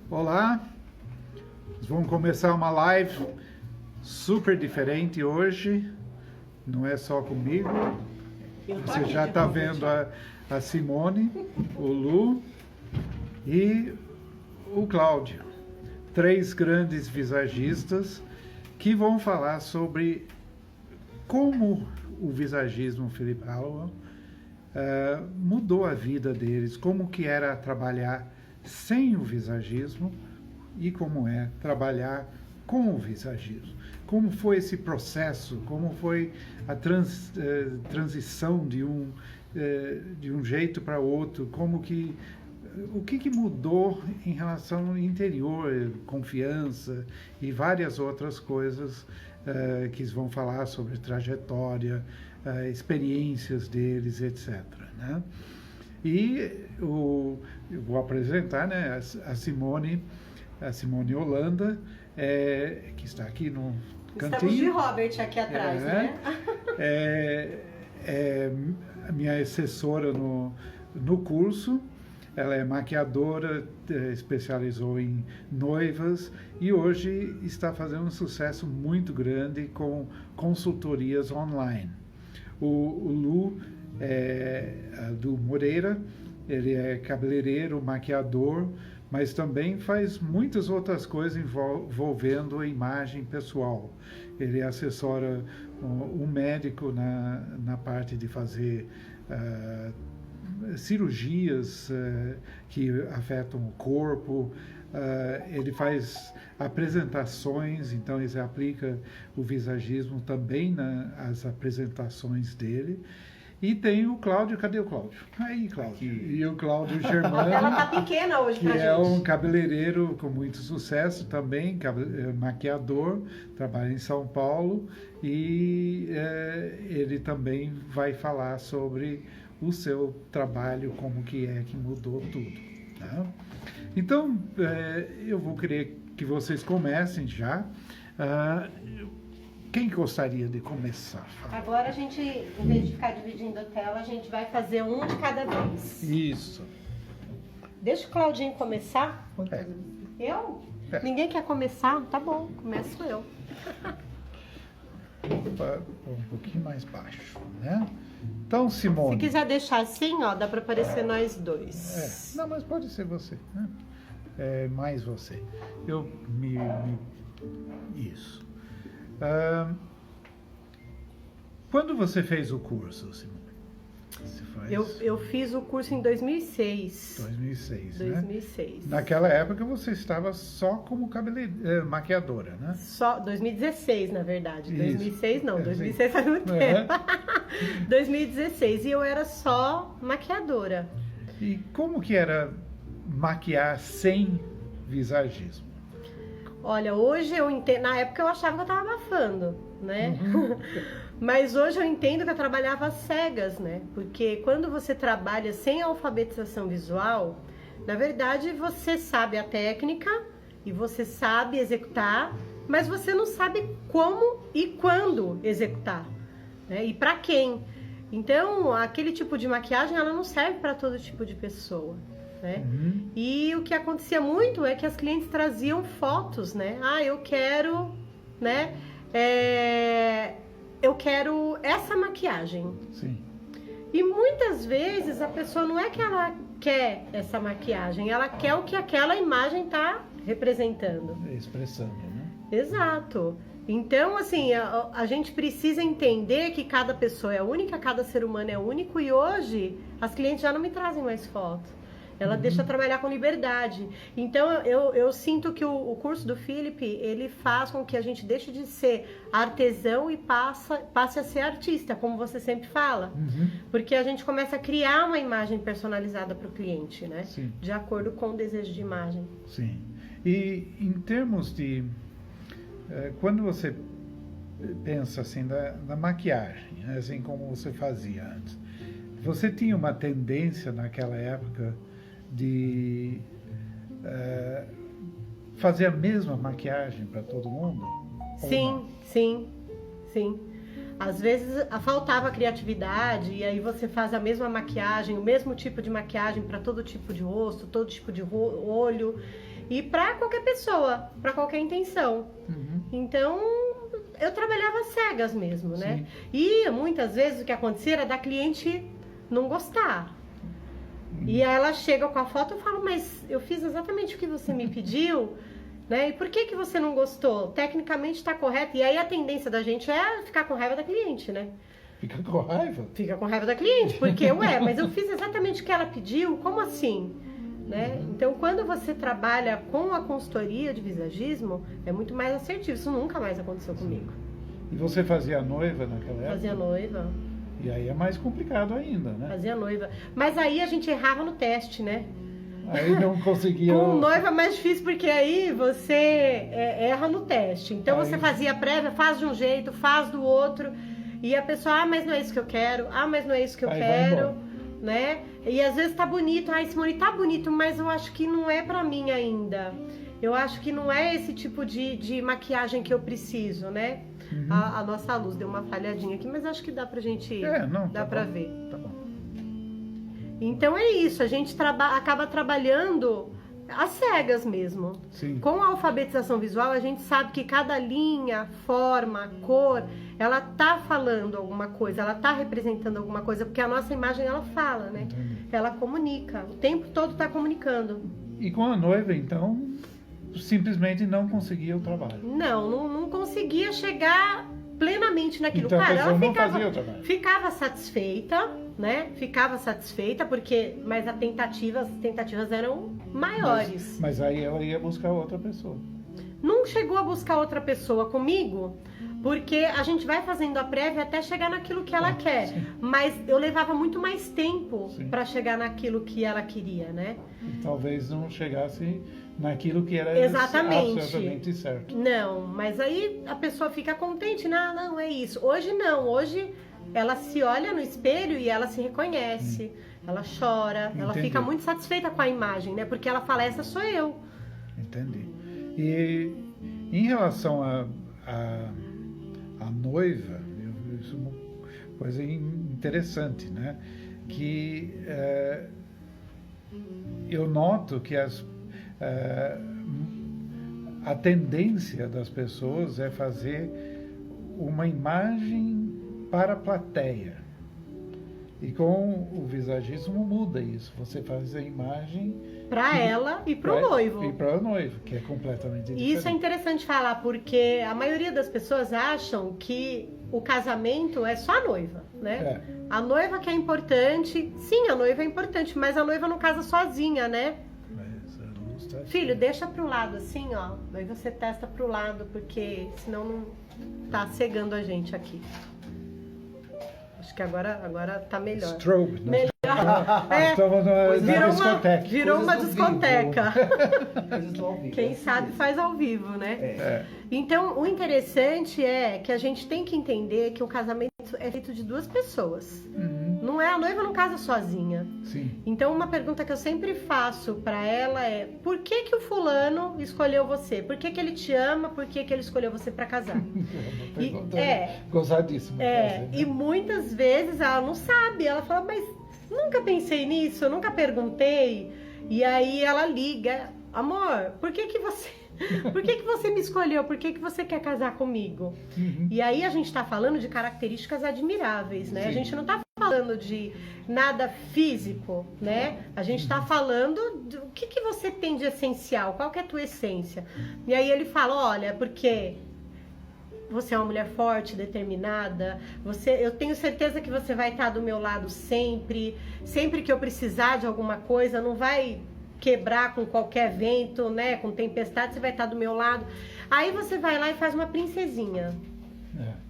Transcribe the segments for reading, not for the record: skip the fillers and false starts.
Olá, vamos começar uma live super diferente hoje, não é só comigo, você já está vendo a Simone, o Lu e o Cláudio, três grandes visagistas que vão falar sobre como o visagismo Philip Hallowell mudou a vida deles, como que era trabalhar sem o visagismo e como é trabalhar com o visagismo. Como foi esse processo, como foi a transição de um jeito para outro, o que mudou em relação ao interior, confiança e várias outras coisas que eles vão falar sobre trajetória, experiências deles, etc. Né? E eu vou apresentar, né, a Simone Holanda, que está aqui no cantinho. Estamos de Robert aqui atrás, né? É a minha assessora no curso. Ela é maquiadora, especializou em noivas e hoje está fazendo um sucesso muito grande com consultorias online. O Lu do Moreira, ele é cabeleireiro, maquiador, mas também faz muitas outras coisas envolvendo a imagem pessoal. Ele assessora um médico na parte de fazer cirurgias que afetam o corpo. Ele faz apresentações, então ele aplica o visagismo também nas apresentações dele. E tem o Cláudio, cadê o Cláudio? Aí, Cláudio. E o Cláudio Germano. Ela tá pequena hoje pra gente. Que é um cabeleireiro com muito sucesso também, maquiador, trabalha em São Paulo e ele também vai falar sobre o seu trabalho, como que é que mudou tudo. Tá? Então, eu vou querer que vocês comecem já. Quem gostaria de começar? Agora a gente, em vez de ficar dividindo a tela, a gente vai fazer um de cada vez. Isso. Deixa o Claudinho começar. Eu? Ninguém quer começar? Tá bom, começo eu. Um pouquinho mais baixo, né? Então, Simone... Se quiser deixar assim, ó, dá para aparecer nós dois. Não, mas pode ser você, né? Mais você. Isso. Quando você fez o curso, Simone? Eu fiz o curso em 2006. 2006, né? 2006. Naquela época você estava só como maquiadora, né? Só 2016, na verdade. Isso. 2006 não, 2006 faz muito tempo. 2016, e eu era só maquiadora. E como que era maquiar sem visagismo? Olha, hoje eu entendo, na época eu achava que eu tava abafando, né? Uhum. Mas hoje eu entendo que eu trabalhava às cegas, né? Porque quando você trabalha sem alfabetização visual, na verdade você sabe a técnica e você sabe executar, mas você não sabe como e quando executar, né? E para quem. Então, aquele tipo de maquiagem, ela não serve para todo tipo de pessoa. Né? Uhum. E o que acontecia muito é que as clientes traziam fotos, né? Eu quero, né? Eu quero essa maquiagem. Sim. E muitas vezes a pessoa não é que ela quer essa maquiagem, ela quer o que aquela imagem está representando. Expressando, né? Exato. Então, assim, a gente precisa entender que cada pessoa é única, cada ser humano é único e hoje as clientes já não me trazem mais fotos. Ela deixa trabalhar com liberdade. Então, eu sinto que o curso do Philip, ele faz com que a gente deixe de ser artesão e passe a ser artista, como você sempre fala. Uhum. Porque a gente começa a criar uma imagem personalizada para o cliente, né? Sim. De acordo com o desejo de imagem. Sim. E em termos de... quando você pensa assim da maquiagem, né, assim como você fazia antes, você tinha uma tendência naquela época de fazer a mesma maquiagem para todo mundo? Sim. Às vezes faltava criatividade e aí você faz a mesma maquiagem, o mesmo tipo de maquiagem para todo tipo de rosto, todo tipo de olho. e para qualquer pessoa, para qualquer intenção. Então, eu trabalhava às cegas mesmo, né? Sim. E muitas vezes o que acontecia era da cliente não gostar. E aí ela chega com a foto e eu falo, mas eu fiz exatamente o que você me pediu, né? E por que que você não gostou? Tecnicamente está correto. E aí a tendência da gente é ficar com raiva da cliente, né? Fica com raiva? Fica com raiva da cliente, porque, mas eu fiz exatamente o que ela pediu, como assim? Né? Então, quando você trabalha com a consultoria de visagismo, é muito mais assertivo. Isso nunca mais aconteceu comigo. E você fazia noiva naquela época? Fazia noiva. E aí é mais complicado ainda, né? Fazia noiva. Mas aí a gente errava no teste, né? Aí não conseguia... Com noiva é mais difícil, porque aí você erra no teste. Então Aí... você fazia prévia, faz de um jeito, faz do outro. E a pessoa, mas não é isso que eu quero. Mas não é isso que eu quero. Né? E às vezes tá bonito. Simone, tá bonito, mas eu acho que não é pra mim ainda. Eu acho que não é esse tipo de maquiagem que eu preciso, né? A nossa luz deu uma falhadinha aqui, mas acho que dá pra gente... dá pra ver. Tá bom. Então é isso, a gente acaba trabalhando às cegas mesmo. Sim. Com a alfabetização visual, a gente sabe que cada linha, forma, cor, ela tá falando alguma coisa, ela tá representando alguma coisa, porque a nossa imagem, ela fala, né? Entendi. Ela comunica, o tempo todo tá comunicando. E com a noiva, então, simplesmente não conseguia o trabalho. Não conseguia chegar plenamente naquilo. Então, Cara, ela não fazia o trabalho. ficava satisfeita, né? Ficava satisfeita, mas as tentativas eram maiores. Mas aí ela ia buscar outra pessoa. Não chegou a buscar outra pessoa comigo, porque a gente vai fazendo a prévia até chegar naquilo que ela quer. Sim. Mas eu levava muito mais tempo Sim. para chegar naquilo que ela queria, né? E talvez não chegasse naquilo que era absolutamente certo. Não, mas aí a pessoa fica contente, não, é isso. Hoje não, hoje ela se olha no espelho e ela se reconhece, ela chora, ela fica muito satisfeita com a imagem, né? Porque ela fala, essa sou eu. Entendi. E em relação à noiva, isso é uma coisa interessante, né? Que eu noto que a tendência das pessoas é fazer uma imagem para a plateia. E com o visagismo muda isso. Você faz a imagem para ela e para o noivo. E para o noivo, que é completamente diferente. E isso é interessante falar, porque a maioria das pessoas acham que o casamento é só a noiva, né? A noiva que é importante. Sim, a noiva é importante, mas a noiva não casa sozinha, né? Filho, deixa pro lado assim, ó. Daí você testa pro lado, porque senão não tá cegando a gente aqui. Acho que agora tá melhor. Strobe, né? Melhor. Estamos numa discoteca. Virou uma discoteca. Vivo, Quem sabe faz ao vivo, né? Então, o interessante é que a gente tem que entender que o casamento é feito de duas pessoas. Não é, a noiva não casa sozinha. Sim. Então, uma pergunta que eu sempre faço pra ela é: por que que o fulano escolheu você? Por que que ele te ama? Por que que ele escolheu você pra casar? Gozadíssimo. E muitas vezes ela não sabe. Ela fala, mas nunca pensei nisso, eu nunca perguntei. E aí ela liga: amor, por que que você me escolheu? Por que que você quer casar comigo? E aí a gente tá falando de características admiráveis, né? Sim. A gente não tá falando de nada físico, né? A gente tá falando do que você tem de essencial, qual que é a tua essência. E aí ele fala, olha, porque você é uma mulher forte, determinada, eu tenho certeza que você vai estar do meu lado sempre que eu precisar de alguma coisa, não vai quebrar com qualquer vento, né? Com tempestade, você vai estar do meu lado. Aí você vai lá e faz uma princesinha,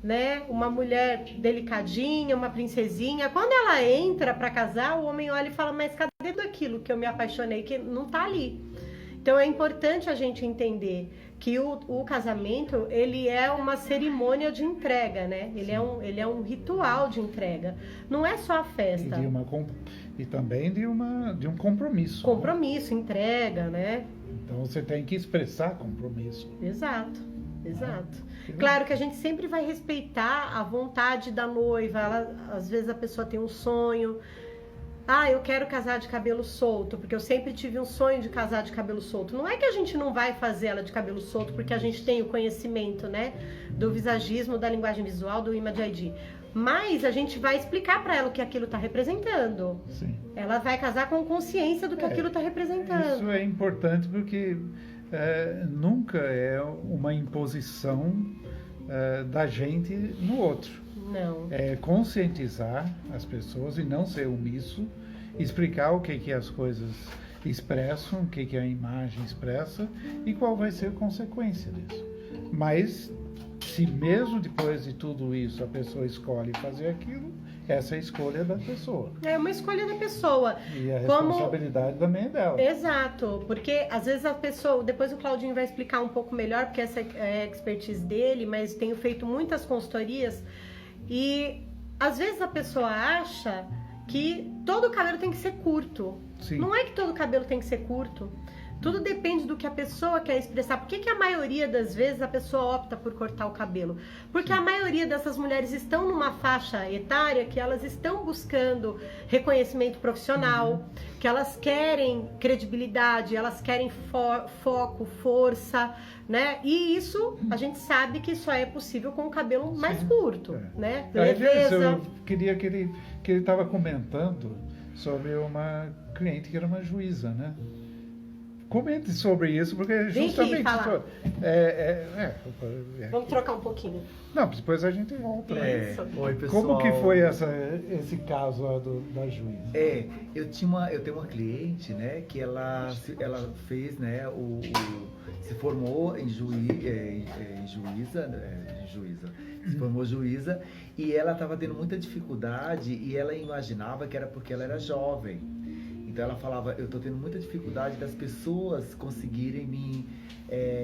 né? Uma mulher delicadinha, uma princesinha. Quando ela entra para casar, o homem olha e fala, mas cadê tudo aquilo que eu me apaixonei, que não tá ali? Então é importante a gente entender que o casamento, ele é uma cerimônia de entrega, né? Ele é um ritual de entrega. Não é só a festa. E também de um compromisso. Compromisso, né? Entrega, né? Então você tem que expressar compromisso. Exato. Claro que a gente sempre vai respeitar a vontade da noiva. Às vezes a pessoa tem um sonho. Ah, eu quero casar de cabelo solto, porque eu sempre tive um sonho de casar de cabelo solto. Não é que a gente não vai fazer ela de cabelo solto, porque a gente tem o conhecimento, né, do visagismo, da linguagem visual, do Image ID. Mas a gente vai explicar para ela o que aquilo está representando. Sim. Ela vai casar com consciência do que aquilo está representando. Isso é importante porque nunca é uma imposição da gente no outro. Não. É conscientizar as pessoas e não ser omisso, explicar o que as coisas expressam, o que a imagem expressa e qual vai ser a consequência disso. Mas, se mesmo depois de tudo isso a pessoa escolhe fazer aquilo, essa é a escolha da pessoa. É uma escolha da pessoa. E a responsabilidade também é dela. Exato, porque às vezes a pessoa, depois o Claudinho vai explicar um pouco melhor, porque essa é a expertise dele, mas tenho feito muitas consultorias. E às vezes a pessoa acha que todo cabelo tem que ser curto. Sim. Não é que todo cabelo tem que ser curto. Tudo depende do que a pessoa quer expressar. Por que a maioria das vezes a pessoa opta por cortar o cabelo? Porque a maioria dessas mulheres estão numa faixa etária que elas estão buscando reconhecimento profissional, que elas querem credibilidade, elas querem foco, força, né? E isso, a gente sabe que só é possível com o cabelo mais curto, né? Leveza. Eu queria que ele estava comentando sobre uma cliente que era uma juíza, né? Comente sobre isso, porque justamente... Vamos trocar um pouquinho. Não, depois a gente volta. Oi, pessoal. Como que foi esse caso da juíza? Eu tenho uma cliente, né, que ela fez, né, se formou em juíza, se formou juíza, e ela estava tendo muita dificuldade e ela imaginava que era porque ela era jovem. Então ela falava, eu estou tendo muita dificuldade das pessoas conseguirem me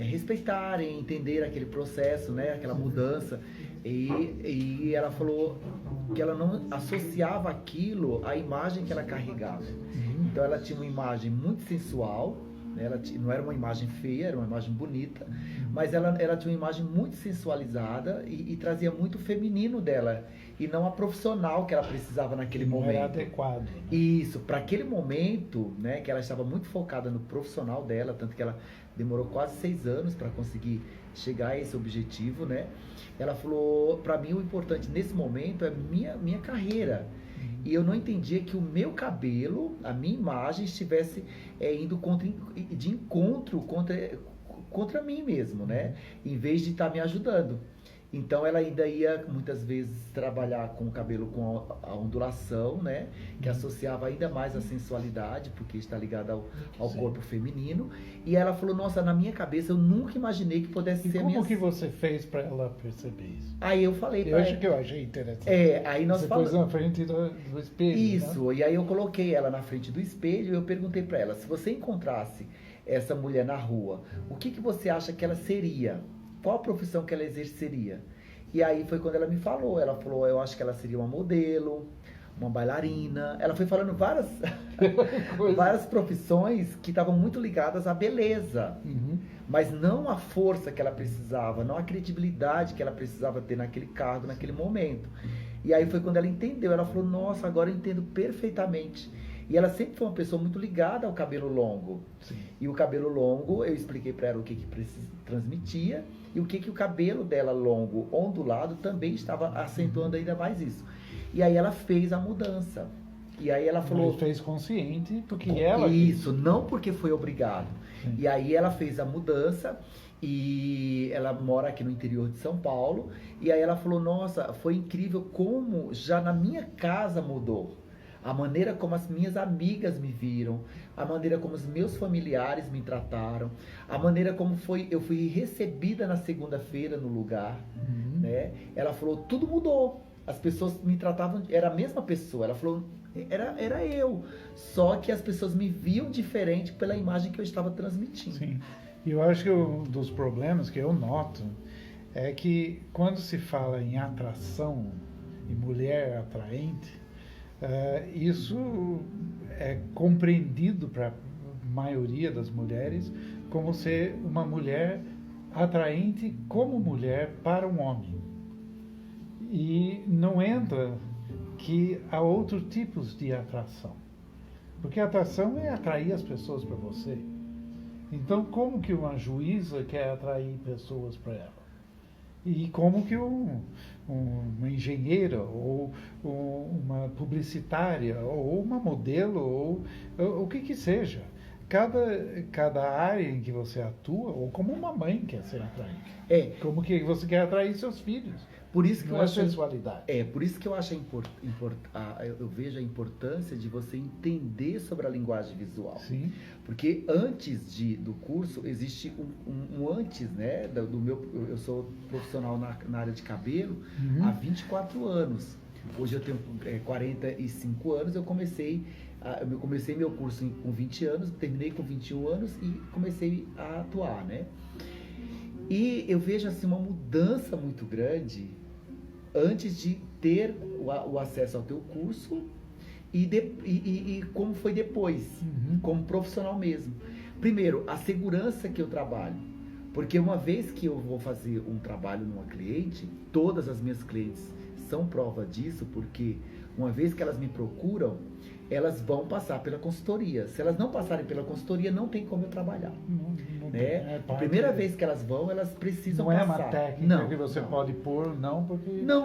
respeitarem, entender aquele processo, né, aquela mudança. E ela falou que ela não associava aquilo à imagem que ela carregava. Então ela tinha uma imagem muito sensual, né, não era uma imagem feia, era uma imagem bonita, mas ela tinha uma imagem muito sensualizada e trazia muito feminino dela. E não a profissional que ela precisava naquele momento. Não era adequado. Né? Isso, para aquele momento, né, que ela estava muito focada no profissional dela, tanto que ela demorou quase 6 anos para conseguir chegar a esse objetivo, né? Ela falou, para mim o importante nesse momento é minha carreira. E eu não entendia que o meu cabelo, a minha imagem estivesse indo de encontro contra mim mesmo, né? Em vez de estar me ajudando. Então ela ainda ia muitas vezes trabalhar com o cabelo com a ondulação, né? Que associava ainda mais a sensualidade, porque está ligada ao corpo feminino. E ela falou, nossa, na minha cabeça eu nunca imaginei que pudesse ser como que você fez para ela perceber isso? Aí eu falei para ela. Que eu achei interessante. Aí nós falamos. Você pôs na frente do espelho. Isso, né? E aí eu coloquei ela na frente do espelho e eu perguntei para ela, se você encontrasse essa mulher na rua, o que você acha que ela seria? Qual a profissão que ela exerceria? E aí foi quando ela me falou. Ela falou, eu acho que ela seria uma modelo, uma bailarina. Ela foi falando várias profissões que estavam muito ligadas à beleza. Mas não a força que ela precisava, não a credibilidade que ela precisava ter naquele cargo, naquele momento. E aí foi quando ela entendeu. Ela falou, nossa, agora eu entendo perfeitamente. E ela sempre foi uma pessoa muito ligada ao cabelo longo. Sim. E o cabelo longo, eu expliquei para ela o que transmitia e o que o cabelo dela longo, ondulado, também estava acentuando ainda mais isso. E aí ela fez a mudança. E aí ela falou... Mas fez consciente porque ela... Isso, não porque foi obrigado. Sim. E aí ela fez a mudança e ela mora aqui no interior de São Paulo. E aí ela falou, nossa, foi incrível como já na minha casa mudou. A maneira como as minhas amigas me viram, a maneira como os meus familiares me trataram, a maneira como eu fui recebida na segunda-feira no lugar, né? Ela falou, tudo mudou. As pessoas me tratavam, era a mesma pessoa. Ela falou, era eu. Só que as pessoas me viam diferente pela imagem que eu estava transmitindo. Sim. E eu acho que um dos problemas que eu noto é que quando se fala em atração e mulher atraente, isso é compreendido para a maioria das mulheres como ser uma mulher atraente como mulher para um homem. E não entra que há outros tipos de atração. Porque a atração é atrair as pessoas para você. Então, como que uma juíza quer atrair pessoas para ela? E como que uma engenheira, ou uma publicitária, ou uma modelo, ou o que seja. Cada área em que você atua, ou como uma mãe quer ser atraída. Como que você quer atrair seus filhos. Por isso que não eu acho sensualidade. Por isso que eu acho eu vejo a importância de você entender sobre a linguagem visual. Sim. Porque antes do curso existe um antes, né? Eu sou profissional na área de cabelo há 24 anos. Hoje eu tenho 45 anos. Eu comecei meu curso com 20 anos, terminei com 21 anos e comecei a atuar, né? E eu vejo assim uma mudança muito grande antes de ter o acesso ao teu curso e como foi depois, como profissional mesmo. Primeiro, a segurança que eu trabalho. Porque uma vez que eu vou fazer um trabalho numa cliente, todas as minhas clientes são prova disso, porque uma vez que elas me procuram, elas vão passar pela consultoria. Se elas não passarem pela consultoria, não tem como eu trabalhar. Né? A primeira vez que elas vão, elas precisam passar. Não é uma técnica que você pode pôr,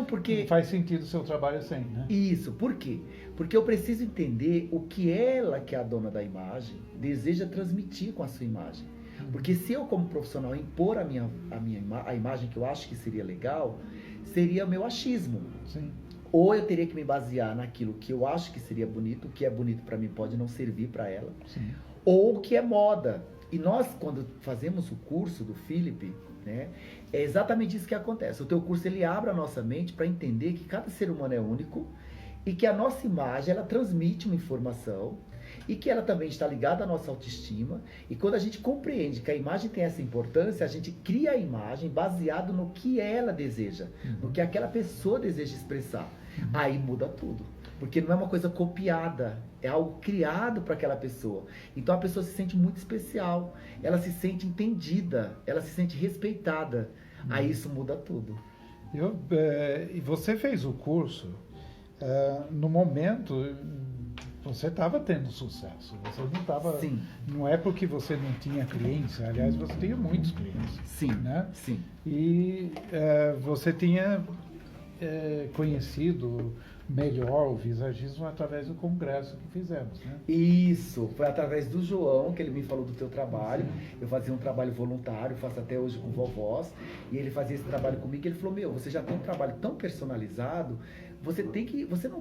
porque não faz sentido o seu trabalho sem, né? Isso, por quê? Porque eu preciso entender o que ela, que é a dona da imagem, deseja transmitir com a sua imagem. Porque se eu, como profissional, impor a imagem que eu acho que seria legal, seria meu achismo. Sim. Ou eu teria que me basear naquilo que eu acho que seria bonito, o que é bonito para mim pode não servir para ela. Sim. Ou o que é moda. E nós, quando fazemos o curso do Philip, né, é exatamente isso que acontece. O teu curso, ele abre a nossa mente para entender que cada ser humano é único e que a nossa imagem, ela transmite uma informação e que ela também está ligada à nossa autoestima. E quando a gente compreende que a imagem tem essa importância, a gente cria a imagem baseado no que ela deseja, no que aquela pessoa deseja expressar. Aí muda tudo. Porque não é uma coisa copiada, é algo criado para aquela pessoa. Então a pessoa se sente muito especial, ela se sente entendida, ela se sente respeitada. Aí isso muda tudo. E você fez o curso, no momento você estava tendo sucesso. Você não estava. Sim. Não é porque você não tinha clientes, aliás, você tinha muitos clientes. Sim. Né? Sim. E você tinha conhecido melhor o visagismo através do congresso que fizemos, né? Isso, foi através do João que ele me falou do teu trabalho. Eu fazia um trabalho voluntário, faço até hoje com vovós, e ele fazia esse trabalho comigo e ele falou: meu, você já tem um trabalho tão personalizado, você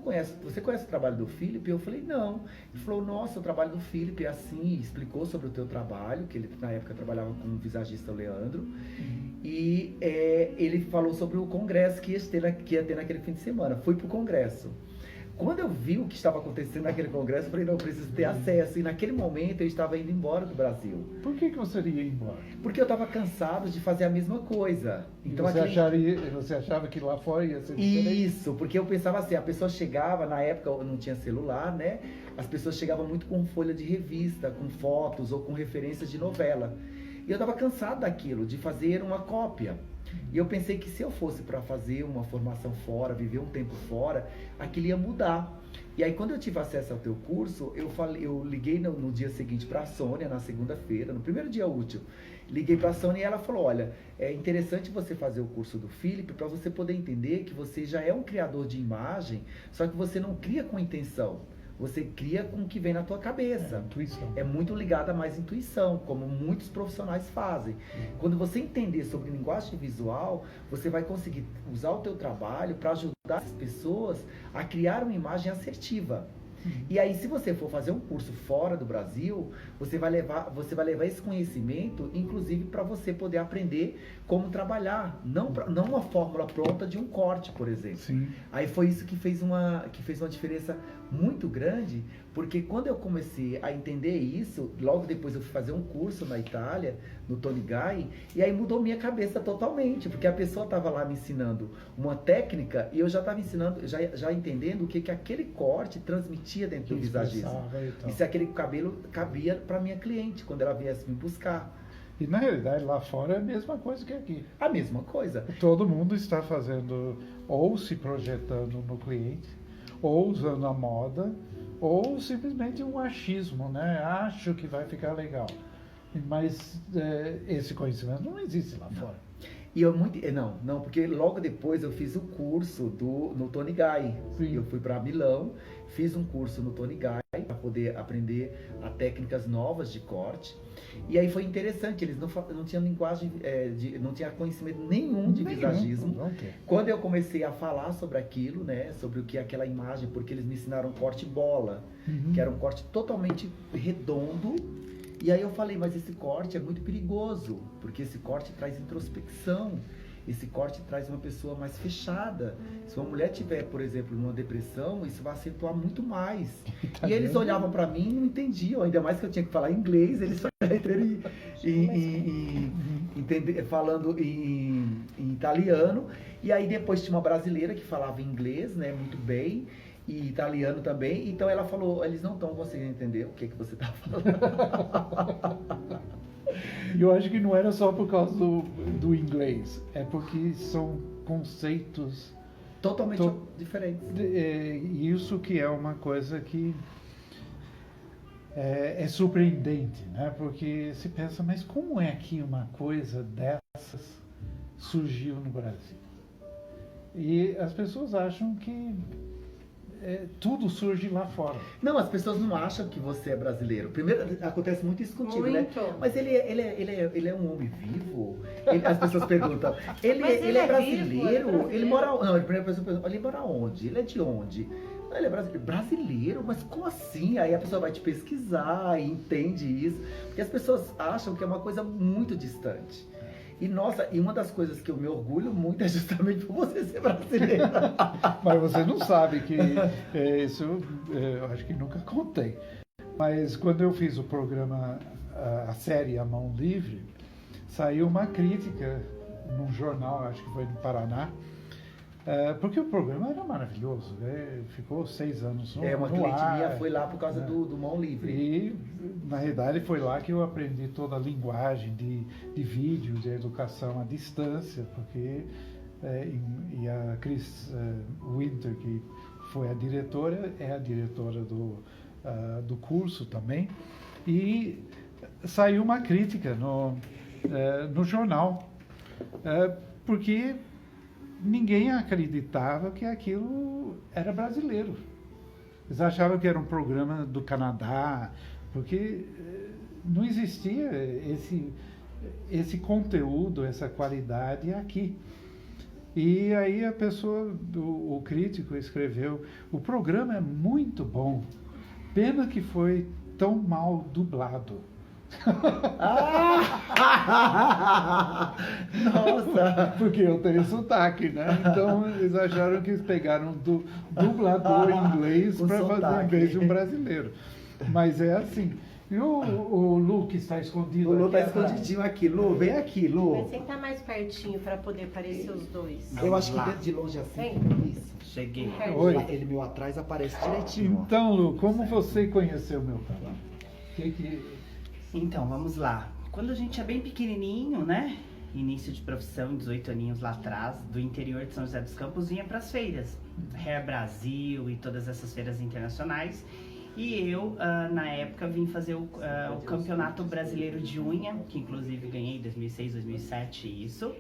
conhece o trabalho do Philip? Eu falei: não. Ele falou: nossa, o trabalho do Philip é assim, explicou sobre o teu trabalho, que ele na época trabalhava com o visagista Leandro. E ele falou sobre o congresso que ia ter naquele fim de semana. Fui pro congresso. Quando eu vi o que estava acontecendo naquele congresso, eu falei: não, eu preciso ter acesso. E naquele momento eu estava indo embora do Brasil. Por que você iria embora? Porque eu estava cansado de fazer a mesma coisa. Então, você achava que lá fora ia ser diferente? Isso, porque eu pensava assim, a pessoa chegava, na época eu não tinha celular, né? As pessoas chegavam muito com folha de revista, com fotos ou com referências de novela. E eu estava cansado daquilo, de fazer uma cópia. E eu pensei que se eu fosse para fazer uma formação fora, viver um tempo fora, aquilo ia mudar. E aí, quando eu tive acesso ao teu curso, eu liguei no dia seguinte para a Sônia, na segunda-feira, no primeiro dia útil. Liguei para a Sônia e ela falou: olha, é interessante você fazer o curso do Philip para você poder entender que você já é um criador de imagem, só que você não cria com intenção. Você cria com o que vem na tua cabeça. Intuição. É muito ligado a mais intuição, como muitos profissionais fazem. Quando você entender sobre linguagem visual, você vai conseguir usar o teu trabalho para ajudar as pessoas a criar uma imagem assertiva. E aí, se você for fazer um curso fora do Brasil, você vai levar esse conhecimento, inclusive, para você poder aprender como trabalhar. Não uma fórmula pronta de um corte, por exemplo. Sim. Aí foi isso que fez uma diferença muito grande, porque quando eu comecei a entender isso, logo depois eu fui fazer um curso na Itália, no Tony Gai, e aí mudou minha cabeça totalmente, porque a pessoa estava lá me ensinando uma técnica e eu já estava ensinando, já entendendo o que aquele corte transmitia dentro do visagismo. E se aquele cabelo cabia para minha cliente, quando ela viesse me buscar. E na realidade lá fora é a mesma coisa que aqui. A mesma coisa. Todo mundo está fazendo, ou se projetando no cliente, ou usando a moda, ou simplesmente um achismo, né? Acho que vai ficar legal. Mas esse conhecimento não existe lá fora. E eu não, porque logo depois eu fiz o curso no Tony Guy. Sim. Eu fui para Milão, fiz um curso no Tony Guy para poder aprender a técnicas novas de corte. E aí foi interessante, eles não tinham linguagem, não tinha conhecimento nenhum de visagismo. Quando eu comecei a falar sobre aquilo, né, sobre o que é aquela imagem, porque eles me ensinaram corte bola, que era um corte totalmente redondo. E aí eu falei, mas esse corte é muito perigoso, porque esse corte traz introspecção, esse corte traz uma pessoa mais fechada. Se uma mulher tiver, por exemplo, numa depressão, isso vai acentuar muito mais. E eles olhavam para mim e não entendiam, ainda mais que eu tinha que falar inglês, eles só entenderam falando em italiano. E aí depois tinha uma brasileira que falava inglês, né, muito bem, e italiano também, então ela falou, eles não estão conseguindo entender o que você está falando. E eu acho que não era só por causa do inglês, é porque são conceitos totalmente diferentes. Isso que é uma coisa que é surpreendente, né? Porque se pensa, mas como é que uma coisa dessas surgiu no Brasil? E as pessoas acham que tudo surge lá fora. Não, as pessoas não acham que você é brasileiro. Primeiro, acontece muito isso contigo, né? Mas ele é um homem vivo? As pessoas perguntam. Ele é brasileiro? Vivo, ele mora... Não, a primeira pessoa pergunta, ele mora onde? Ele é de onde? Não, ele é brasileiro. Brasileiro? Mas como assim? Aí a pessoa vai te pesquisar e entende isso. Porque as pessoas acham que é uma coisa muito distante. E nossa, e uma das coisas que eu me orgulho muito é justamente por você ser brasileira. Mas você não sabe que isso eu acho que nunca contei. Mas quando eu fiz o programa, a série A Mão Livre, saiu uma crítica num jornal, acho que foi no Paraná, porque o programa era maravilhoso, né? Ficou 6 anos no ar. Uma cliente minha foi lá por causa do Mão Livre. E, na realidade, foi lá que eu aprendi toda a linguagem de vídeo, de educação à distância, porque e a Cris Winter, que foi a diretora, é a diretora do curso também, e saiu uma crítica no jornal, porque ninguém acreditava que aquilo era brasileiro. Eles achavam que era um programa do Canadá, porque não existia esse conteúdo, essa qualidade aqui. E aí a pessoa, o crítico escreveu, o programa é muito bom, pena que foi tão mal dublado. Nossa! Porque eu tenho sotaque, né? Então eles acharam que eles pegaram do dublador inglês para fazer em vez de um brasileiro. Mas é assim. E o Lu que está escondido? O Lu está atrás? escondidinho aqui. Lu, vem aqui, Lu. Vai sentar mais pertinho para poder aparecer os dois. Eu acho que de longe assim. Vem. Isso. Cheguei. Oi. Ele meu atrás aparece direitinho. Então, Lu, como você conheceu o meu trabalho? Então, vamos lá. Quando a gente é bem pequenininho, né? Início de profissão, 18 aninhos lá atrás, do interior de São José dos Campos, vinha para as feiras. Hair Brasil e todas essas feiras internacionais. E eu, na época, vim fazer o Campeonato Brasileiro de Unha, que inclusive ganhei em 2006, 2007, isso.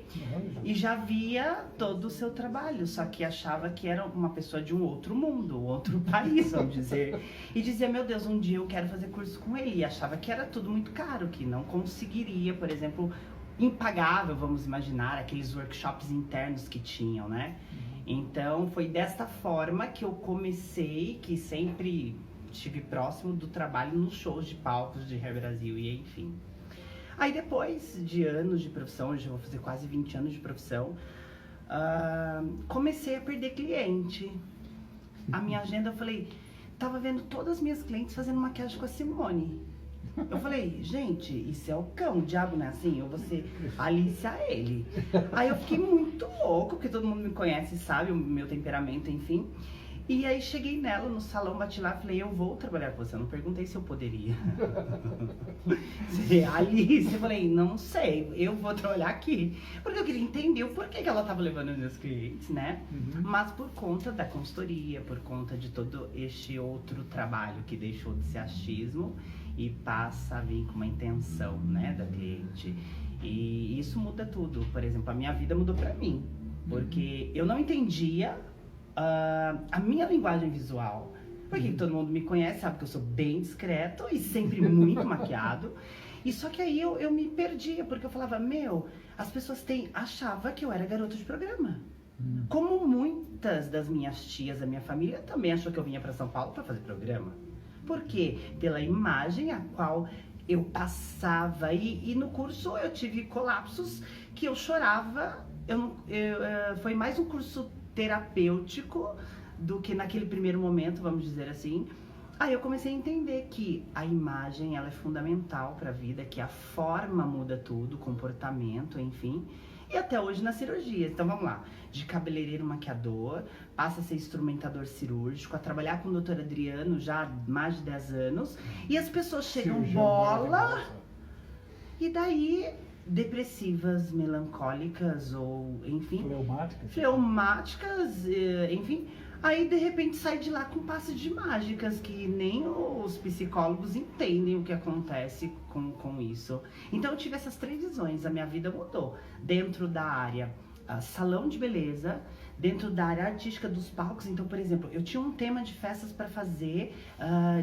E já via todo o seu trabalho, só que achava que era uma pessoa de um outro mundo, outro país, vamos dizer. E dizia, meu Deus, um dia eu quero fazer curso com ele. E achava que era tudo muito caro, que não conseguiria, por exemplo, impagável, vamos imaginar, aqueles workshops internos que tinham, né? Então, foi desta forma que eu comecei, que sempre estive próximo do trabalho nos shows de palcos de Hair Brasil e enfim. Aí depois de anos de profissão, hoje eu vou fazer quase 20 anos de profissão, comecei a perder cliente. A minha agenda, eu falei, tava vendo todas as minhas clientes fazendo maquiagem com a Simone. Eu falei, gente, isso é o cão, o diabo não é assim? Eu vou ser Alice a ele. Aí eu fiquei muito louco, porque todo mundo me conhece, sabe o meu temperamento, enfim. E aí cheguei nela no salão, bati lá, falei, eu vou trabalhar com você. Eu não perguntei se eu poderia. Alice, eu falei, não sei, eu vou trabalhar aqui. Porque eu queria entender o porquê que ela tava levando os meus clientes, né? Mas por conta da consultoria, por conta de todo este outro trabalho que deixou de ser achismo e passa a vir com uma intenção, né, da cliente. E isso muda tudo. Por exemplo, a minha vida mudou pra mim. Porque eu não entendia a minha linguagem visual. Porque todo mundo me conhece, sabe que eu sou bem discreto e sempre muito maquiado. E só que aí eu me perdia, porque eu falava, as pessoas achavam que eu era garota de programa. Como muitas das minhas tias da minha família também achou que eu vinha para São Paulo para fazer programa. Por quê? Pela imagem a qual eu passava. E no curso eu tive colapsos que eu chorava. Foi mais um curso terapêutico do que naquele primeiro momento, vamos dizer assim. Aí eu comecei a entender que a imagem ela é fundamental para a vida, que a forma muda tudo, o comportamento, enfim. E até hoje nas cirurgias. Então vamos lá, de cabeleireiro maquiador, passa a ser instrumentador cirúrgico, a trabalhar com o Dr. Adriano já há mais de 10 anos. E as pessoas chegam bola, e daí depressivas, melancólicas ou, enfim, fleumáticas, enfim. Aí, de repente, sai de lá com passes de mágicas, que nem os psicólogos entendem o que acontece com isso. Então, eu tive essas 3 visões, a minha vida mudou. Dentro da área salão de beleza, dentro da área artística dos palcos. Então, por exemplo, eu tinha um tema de festas para fazer,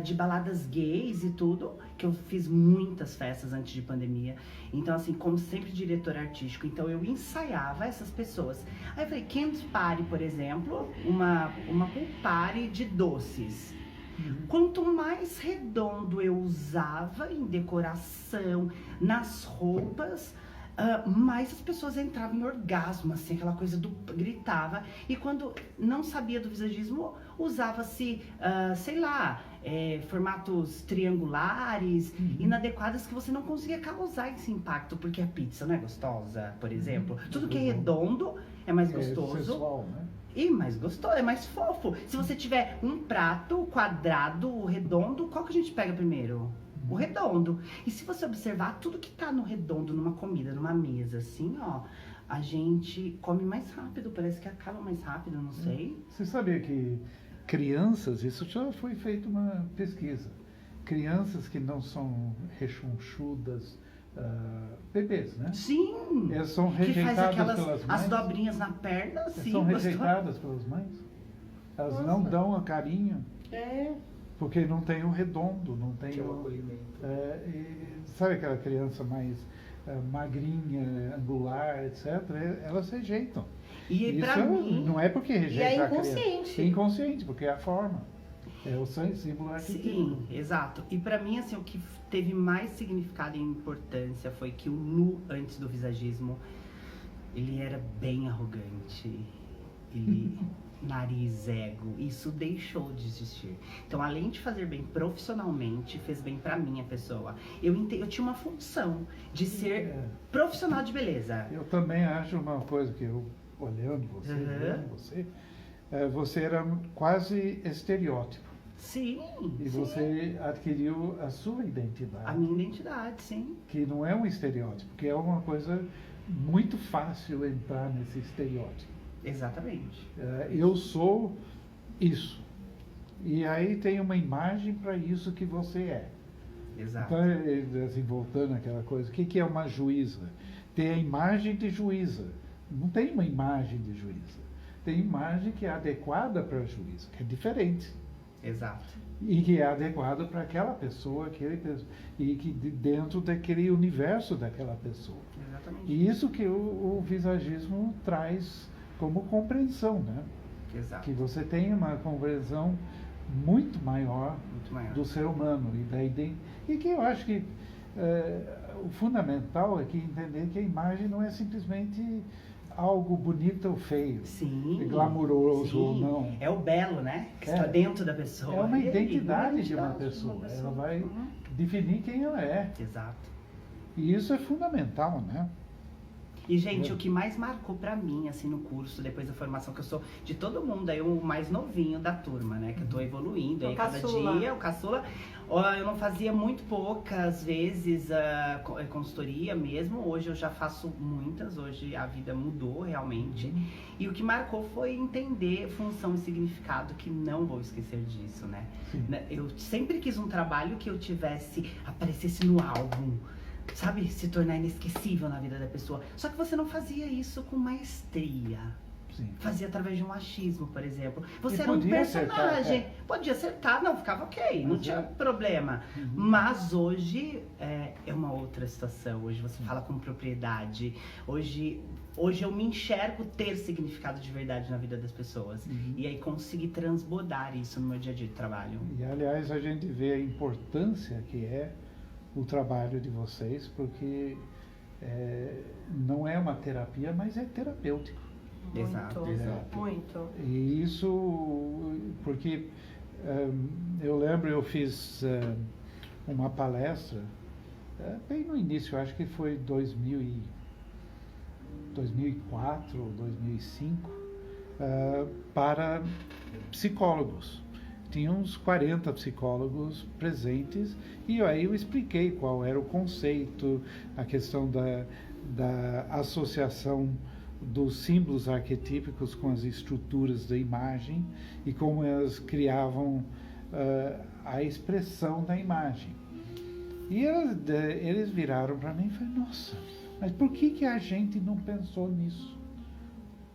de baladas gays e tudo, que eu fiz muitas festas antes de pandemia. Então, assim, como sempre diretor artístico, então eu ensaiava essas pessoas. Aí eu falei, Candy Party, por exemplo, uma pool party de doces. Quanto mais redondo eu usava em decoração, nas roupas, mais as pessoas entravam em orgasmo, assim, aquela coisa gritava. E quando não sabia do visagismo, usava-se, sei lá, formatos triangulares, inadequados, que você não conseguia causar esse impacto, porque a pizza não é gostosa, por exemplo. Tudo que é redondo é mais gostoso. Sensual, né? E mais gostoso, é mais fofo. Se você tiver um prato quadrado, redondo, qual que a gente pega primeiro? O redondo. E se você observar, tudo que tá no redondo, numa comida, numa mesa, assim, ó, a gente come mais rápido, parece que acaba mais rápido, não sei. Você sabia que crianças, isso já foi feita uma pesquisa, crianças que não são rechonchudas, bebês, né? Sim! Elas são Que faz rejeitadas aquelas, pelas mães. as dobrinhas na perna, Elas sim. são rejeitadas pelas mães. Elas Nossa. não dão a carinho. É. Porque não tem o redondo, não tem Que é o o acolhimento. sabe aquela criança mais magrinha, angular, etc. Elas rejeitam. E pra Isso mim... não é porque rejeita E é a criança. inconsciente. É inconsciente, porque é a forma. É o símbolo arquetípico. Sim, exato. E pra mim, assim, o que teve mais significado e importância foi que o Nu, antes do visagismo, ele era bem arrogante. Ele... nariz, ego, isso deixou de existir. Então, além de fazer bem profissionalmente, fez bem pra minha pessoa. Eu tinha uma função de ser profissional de beleza. Eu também acho uma coisa que eu, olhando você, vendo você, você era quase estereótipo. Sim, E sim. você adquiriu a sua identidade. A minha identidade, sim. Que não é um estereótipo, que é uma coisa muito fácil entrar nesse estereótipo. Exatamente. Eu sou isso. E aí tem uma imagem para isso que você é. Exato. Então, assim, voltando àquela coisa, o que é uma juíza? Tem a imagem de juíza. Não tem uma imagem de juíza. Tem imagem que é adequada para a juíza, que é diferente. Exato. E que é adequada para aquela pessoa, e que dentro daquele universo daquela pessoa. Exatamente. E isso que o visagismo traz como compreensão, né? Exato. Que você tem uma compreensão muito maior, Muito maior. do ser humano e que eu acho que o fundamental é que entender que a imagem não é simplesmente algo bonito ou feio, Sim. glamuroso ou sim. não. É o belo, né? Que está dentro da pessoa. É uma E aí, identidade de uma identidade pessoa. Ela pessoa. vai Uhum. definir quem ela é. Exato. E isso é fundamental, né? E, gente, o que mais marcou pra mim, assim, no curso, depois da formação, que eu sou de todo mundo, aí o mais novinho da turma, né? Que eu tô evoluindo, aí cada dia, o caçula. Eu não fazia muito poucas vezes consultoria mesmo, hoje eu já faço muitas, hoje a vida mudou realmente. E o que marcou foi entender função e significado, que não vou esquecer disso, né? Eu sempre quis um trabalho que eu aparecesse no álbum, sabe, se tornar inesquecível na vida da pessoa. Só que você não fazia isso com maestria. Sim. Fazia através de um achismo, por exemplo. Você E era um podia personagem. acertar, Podia acertar, não, ficava ok, não tinha problema. Mas hoje é uma outra situação. Hoje você fala com propriedade. Hoje eu me enxergo ter significado de verdade na vida das pessoas. E aí conseguir transbordar isso no meu dia a dia de trabalho. E, aliás, a gente vê a importância que é o trabalho de vocês, porque não é uma terapia, mas é terapêutico. Exato. Muito. E isso, porque eu lembro, eu fiz uma palestra, bem no início, acho que foi 2004, 2005, para psicólogos. Tinha uns 40 psicólogos presentes e aí eu expliquei qual era o conceito, a questão da associação dos símbolos arquetípicos com as estruturas da imagem e como elas criavam a expressão da imagem. E eles viraram para mim e falaram, nossa, mas por que a gente não pensou nisso?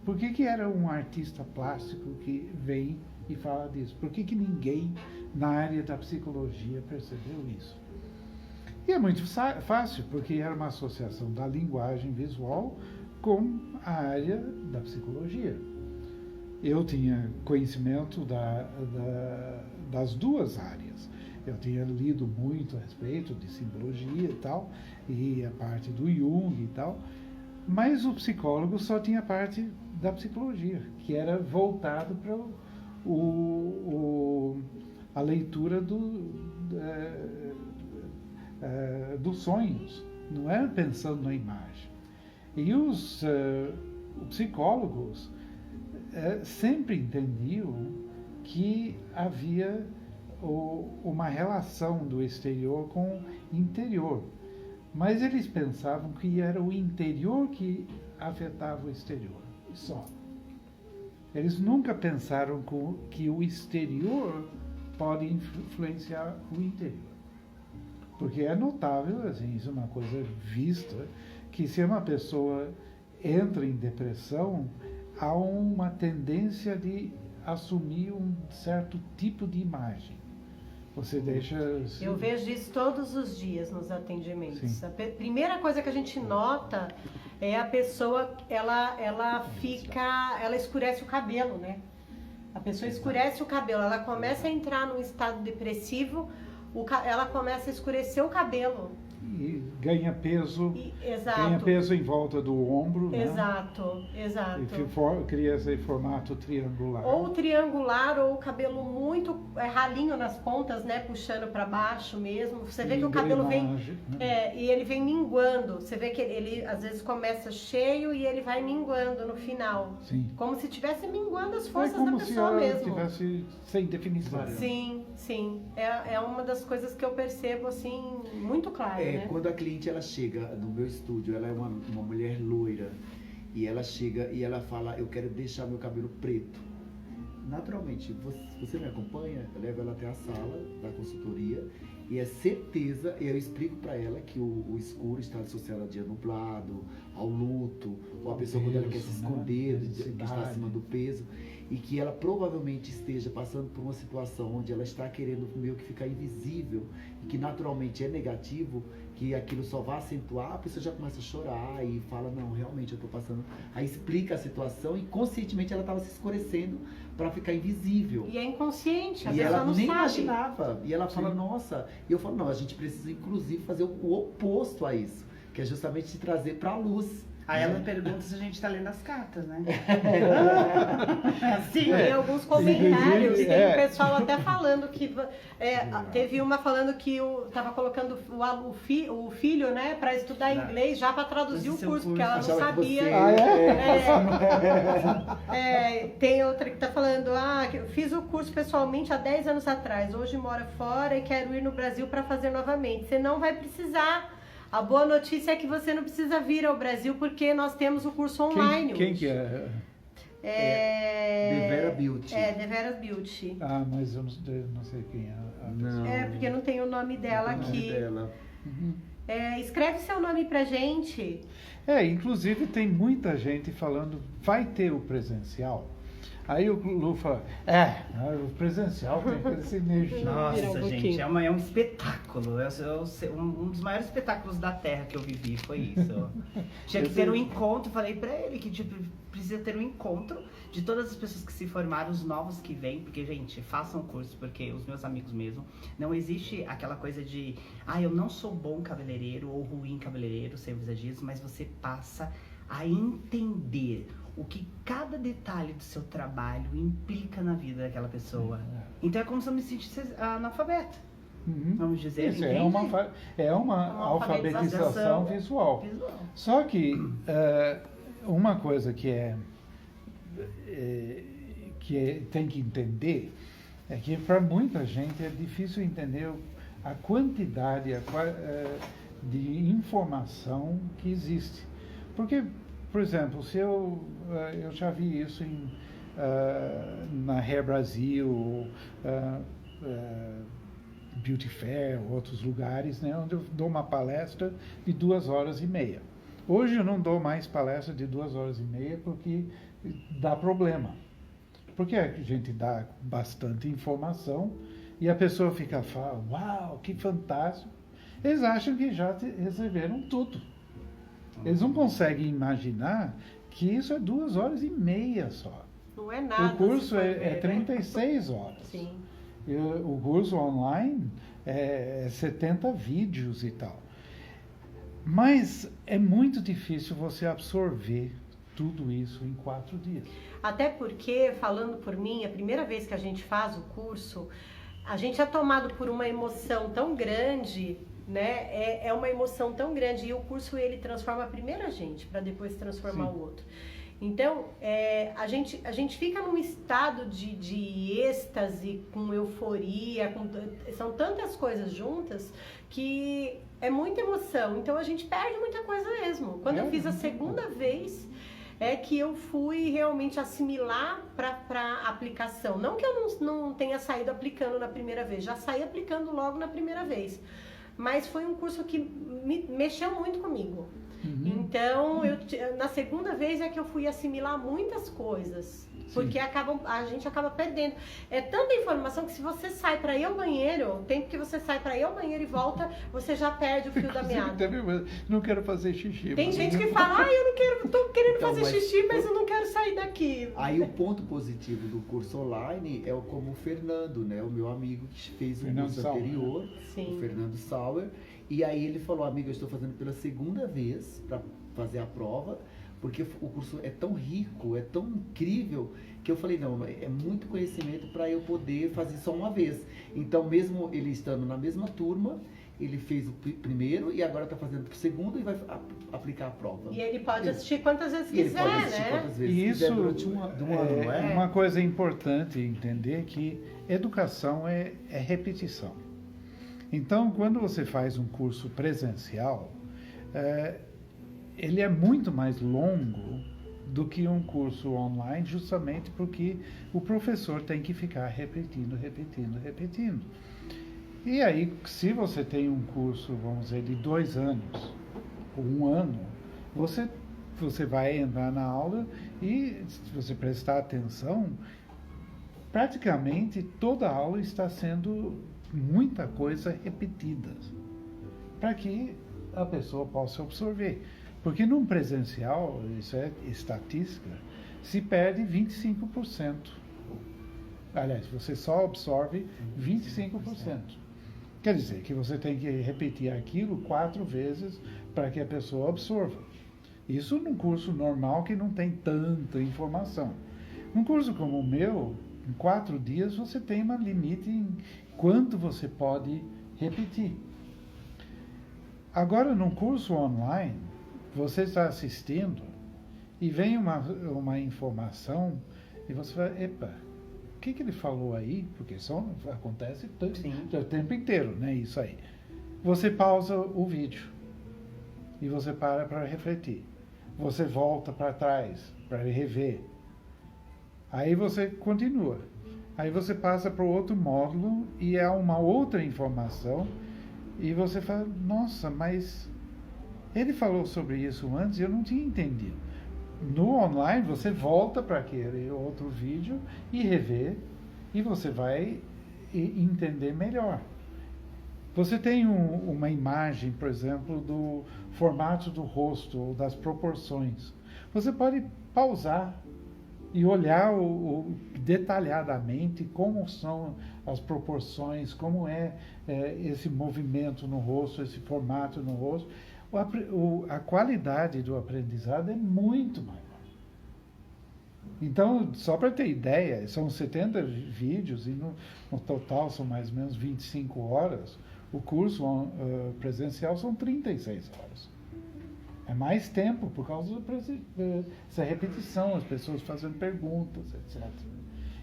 Por que era um artista plástico que vem e fala disso? Por que ninguém na área da psicologia percebeu isso? E é muito fácil, porque era uma associação da linguagem visual com a área da psicologia. Eu tinha conhecimento das duas áreas. Eu tinha lido muito a respeito de simbologia e tal, e a parte do Jung e tal, mas o psicólogo só tinha a parte da psicologia, que era voltado para a leitura dos sonhos, não era pensando na imagem. E os psicólogos sempre entendiam que havia uma relação do exterior com o interior, mas eles pensavam que era o interior que afetava o exterior, só. Eles nunca pensaram que o exterior pode influenciar o interior. Porque é notável, assim, isso é uma coisa vista, que se uma pessoa entra em depressão, há uma tendência de assumir um certo tipo de imagem. Você deixa... Eu vejo isso todos os dias nos atendimentos. Sim. A primeira coisa que a gente nota é a pessoa, ela escurece o cabelo, né? A pessoa escurece o cabelo, ela começa a entrar num estado depressivo, ela começa a escurecer o cabelo. E ganha peso, Exato. ganha peso em volta do ombro, Exato, né? exato. E cria esse formato triangular. Ou triangular, ou o cabelo muito ralinho nas pontas, né? Puxando para baixo mesmo. Você vê que o cabelo vem... e ele vem minguando. Você vê que ele às vezes começa cheio e ele vai minguando no final. Sim. Como se estivesse minguando as forças da como pessoa se mesmo. estivesse sem definição. Sim, sim. É uma das coisas que eu percebo, assim, muito claro, né? Quando a cliente ela chega no meu estúdio, ela é uma mulher loira, e ela chega e ela fala, eu quero deixar meu cabelo preto. Naturalmente, você me acompanha, eu levo ela até a sala da consultoria, e é certeza, eu explico para ela que o escuro está associado a dia nublado, ao luto, ou a pessoa quando ela quer se esconder, que está acima do peso, e que ela provavelmente esteja passando por uma situação onde ela está querendo meio que ficar invisível, e que naturalmente é negativo, que aquilo só vai acentuar, a pessoa já começa a chorar e fala, não, realmente eu estou passando, aí explica a situação e conscientemente ela estava se escurecendo para ficar invisível. E é inconsciente, a E pessoa ela não nem sabe. imaginava. E ela fala, nossa. E eu falo, não, a gente precisa inclusive fazer o oposto a isso, que é justamente te trazer para a luz. Aí ela pergunta se a gente tá lendo as cartas, né? Sim, tem alguns comentários, Inclusive, tem o pessoal até falando que teve uma falando que tava colocando o filho, né, para estudar inglês já para traduzir o curso, porque ela não Achava que sabia. você- Tem outra que tá falando, que eu fiz o curso pessoalmente há 10 anos atrás, hoje moro fora e quero ir no Brasil para fazer novamente. Você não vai precisar. A boa notícia é que você não precisa vir ao Brasil porque nós temos o curso online. Quem hoje. que é? Devera Beauty. Deveras Beauty. Ah, mas eu não sei quem é. Não. Porque não tem o nome dela Não é aqui. dela. Escreve seu nome pra gente. Inclusive tem muita gente falando, vai ter o presencial. Aí o Lu fala, o presencial tem que ter essa energia. Virar um Nossa, gente, pouquinho. é um espetáculo. Um dos maiores espetáculos da Terra que eu vivi foi isso. Tinha que ter um encontro, falei pra ele que tipo, precisa ter um encontro de todas as pessoas que se formaram, os novos que vêm, porque, gente, façam curso, porque os meus amigos mesmo, não existe aquela coisa de, eu não sou bom cabeleireiro ou ruim cabeleireiro, sem visagismo, mas você passa a entender o que cada detalhe do seu trabalho implica na vida daquela pessoa. Então é como se eu me sentisse analfabeta. Vamos dizer, Isso, entende? é uma alfabetização visual. Só que uma coisa que tem que entender é que para muita gente é difícil entender a quantidade de informação que existe. Porque, por exemplo, se eu já vi isso na Hair Brasil, Beauty Fair, outros lugares, né, onde eu dou uma palestra de 2h30. Hoje eu não dou mais palestra de 2h30 porque dá problema. Porque a gente dá bastante informação e a pessoa fala, uau, que fantástico. Eles acham que já receberam tudo. Eles não conseguem imaginar que isso é 2h30 só. Não é nada. O curso se for ver, é 36 horas. Sim. O curso online é 70 vídeos e tal. Mas é muito difícil você absorver tudo isso em 4 dias. Até porque, falando por mim, a primeira vez que a gente faz o curso, a gente é tomado por uma emoção tão grande, né? É uma emoção tão grande e o curso ele transforma primeiro a gente para depois transformar o outro. Então, a gente fica num estado de êxtase, com euforia, são tantas coisas juntas que é muita emoção. Então, a gente perde muita coisa mesmo. Quando eu fiz a segunda vez, é que eu fui realmente assimilar para aplicação. Não que eu não tenha saído aplicando na primeira vez, já saí aplicando logo na primeira vez. Mas foi um curso que mexeu muito comigo. Então, na segunda vez é que eu fui assimilar muitas coisas. Porque a gente acaba perdendo. É tanta informação que se você sai para ir ao banheiro, o tempo que você sai para ir ao banheiro e volta, você já perde o fio da meada. Não quero fazer xixi. Tem gente que fala, eu não quero, tô querendo Então, fazer mas- xixi, mas eu não quero sair daqui. Aí o ponto positivo do curso online é como o Fernando, né? O meu amigo que fez o Fernando curso Sauer. anterior, Sim. o Fernando Sauer. E aí ele falou, amigo, eu estou fazendo pela segunda vez para fazer a prova, porque o curso é tão rico, é tão incrível, que eu falei, não, é muito conhecimento para eu poder fazer só uma vez. Então, mesmo ele estando na mesma turma, ele fez o primeiro e agora está fazendo o segundo e vai aplicar a prova. E ele pode assistir quantas vezes E ele quiser, pode assistir né? quantas vezes E quiser isso durante um ano, não é? uma coisa importante entender que educação é repetição. Então, quando você faz um curso presencial, ele é muito mais longo do que um curso online, justamente porque o professor tem que ficar repetindo. E aí, se você tem um curso, vamos dizer, de 2 anos, ou 1 ano, você vai entrar na aula e, se você prestar atenção, praticamente toda a aula está sendo muita coisa repetida, para que a pessoa possa absorver. Porque num presencial, isso é estatística, se perde 25%. Aliás, você só absorve 25%. Quer dizer que você tem que repetir aquilo 4 vezes para que a pessoa absorva. Isso num curso normal que não tem tanta informação. Num curso como o meu, em 4 dias você tem um limite em quanto você pode repetir. Agora, num curso online, você está assistindo e vem uma informação e você fala, epa, o que ele falou aí? Porque acontece o tempo inteiro, né? Isso aí. Você pausa o vídeo e você para refletir. Você volta para trás para rever. Aí você continua. Aí você passa para o outro módulo e é uma outra informação e você fala, nossa, mas ele falou sobre isso antes e eu não tinha entendido. No online você volta para aquele outro vídeo e revê e você vai entender melhor. Você tem uma imagem, por exemplo, do formato do rosto ou das proporções. Você pode pausar e olhar detalhadamente como são as proporções, como é esse movimento no rosto, esse formato no rosto. A qualidade do aprendizado é muito maior. Então, só para ter ideia, são 70 vídeos e no total são mais ou menos 25 horas. O curso presencial são 36 horas. É mais tempo por causa dessa repetição, as pessoas fazendo perguntas, etc.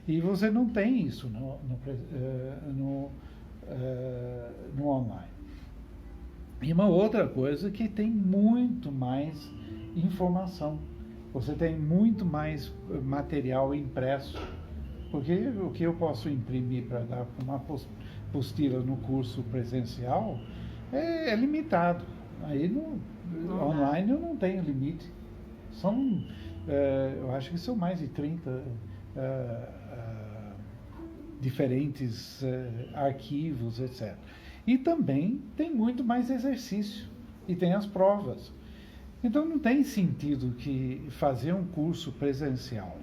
E você não tem isso no online. E uma outra coisa que tem muito mais informação. Você tem muito mais material impresso. Porque o que eu posso imprimir para dar uma apostila no curso presencial é limitado. Aí online eu não tenho limite. Eu acho que são mais de 30 diferentes arquivos, etc. E também tem muito mais exercício. E tem as provas. Então não tem sentido que fazer um curso presencial,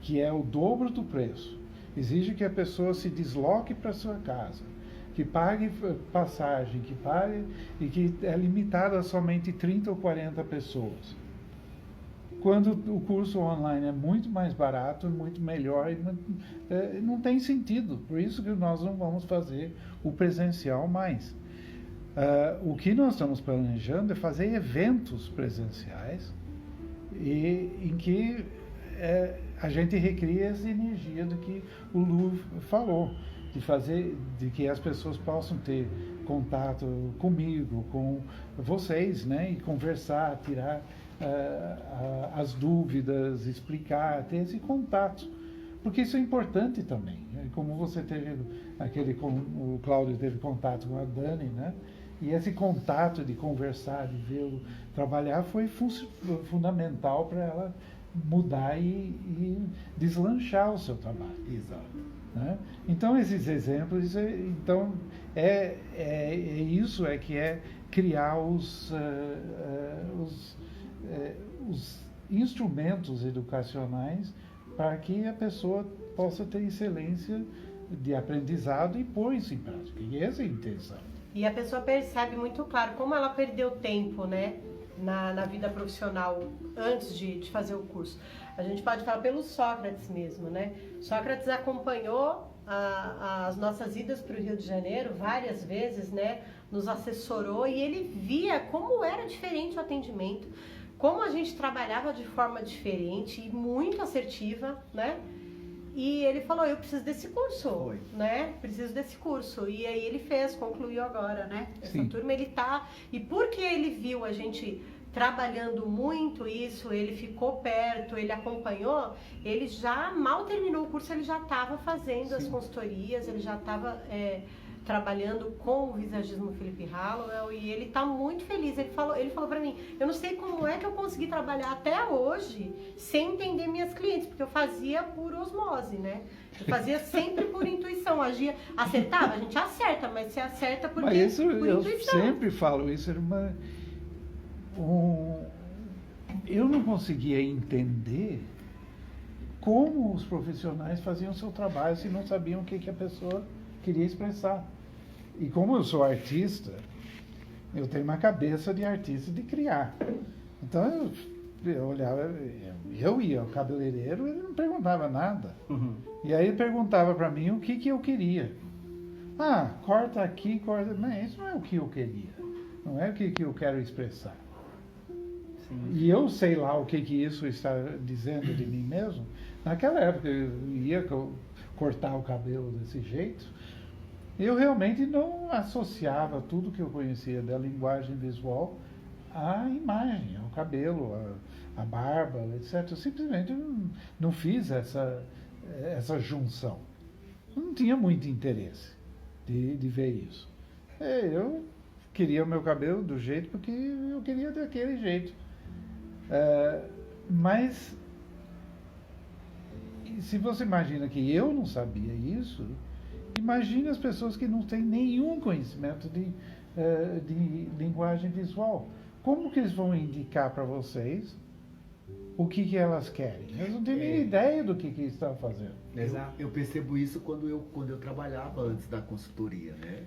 que é o dobro do preço, exige que a pessoa se desloque para sua casa, que pague passagem, que pague e que é limitado a somente 30 ou 40 pessoas. Quando o curso online é muito mais barato, muito melhor, e não tem sentido. Por isso que nós não vamos fazer o presencial mais. O que nós estamos planejando é fazer eventos presenciais em que a gente recria essa energia do que o Lu falou, de que as pessoas possam ter contato comigo, com vocês, né, e conversar, tirar as dúvidas, explicar, ter esse contato, porque isso é importante também. Como você teve o Cláudio teve contato com a Dani, né? E esse contato de conversar, de vê-lo trabalhar foi fundamental para ela mudar e deslanchar o seu trabalho. Exato. Né? Então, esses exemplos, isso que é criar os instrumentos educacionais para que a pessoa possa ter excelência de aprendizado e pôr isso em prática. E essa é a intenção. E a pessoa percebe muito claro como ela perdeu tempo, né, na vida profissional antes de fazer o curso. A gente pode falar pelo Sócrates mesmo, né? Sócrates acompanhou as nossas idas para o Rio de Janeiro várias vezes, né? Nos assessorou e ele via como era diferente o atendimento, como a gente trabalhava de forma diferente e muito assertiva, né? E ele falou, eu preciso desse curso, né? Preciso desse curso. E aí ele concluiu agora, né? Essa turma ele tá... E porque ele viu a gente trabalhando muito isso, ele ficou perto, ele acompanhou, ele já, mal terminou o curso, ele já estava fazendo as consultorias, ele já estava trabalhando com o visagismo Felipe Hallowell e ele está muito feliz. Ele falou para mim, eu não sei como é que eu consegui trabalhar até hoje sem entender minhas clientes, porque eu fazia por osmose, né? Eu fazia sempre por intuição, acertava, a gente acerta, mas se acerta por intuição. Eu sempre falo, isso era eu não conseguia entender como os profissionais faziam o seu trabalho se não sabiam o que a pessoa queria expressar. E como eu sou artista, eu tenho uma cabeça de artista de criar. Então eu olhava, eu ia ao cabeleireiro, ele não perguntava nada. E aí ele perguntava para mim o que eu queria. Ah, corta aqui, corta... Mas isso não é o que eu queria. Não é o que eu quero expressar. Sim. E eu sei lá o que isso está dizendo de mim mesmo. Naquela época eu ia cortar o cabelo desse jeito. Eu realmente não associava tudo que eu conhecia da linguagem visual à imagem, ao cabelo, à barba, etc. Eu simplesmente não fiz essa junção. Eu não tinha muito interesse de ver isso. Eu queria o meu cabelo do jeito porque eu queria daquele jeito. Mas se você imagina que eu não sabia isso, imagine as pessoas que não têm nenhum conhecimento de linguagem visual. Como que eles vão indicar para vocês o que elas querem? Eles não têm nem ideia do que estão fazendo. Eu percebo isso quando eu trabalhava antes da consultoria, né?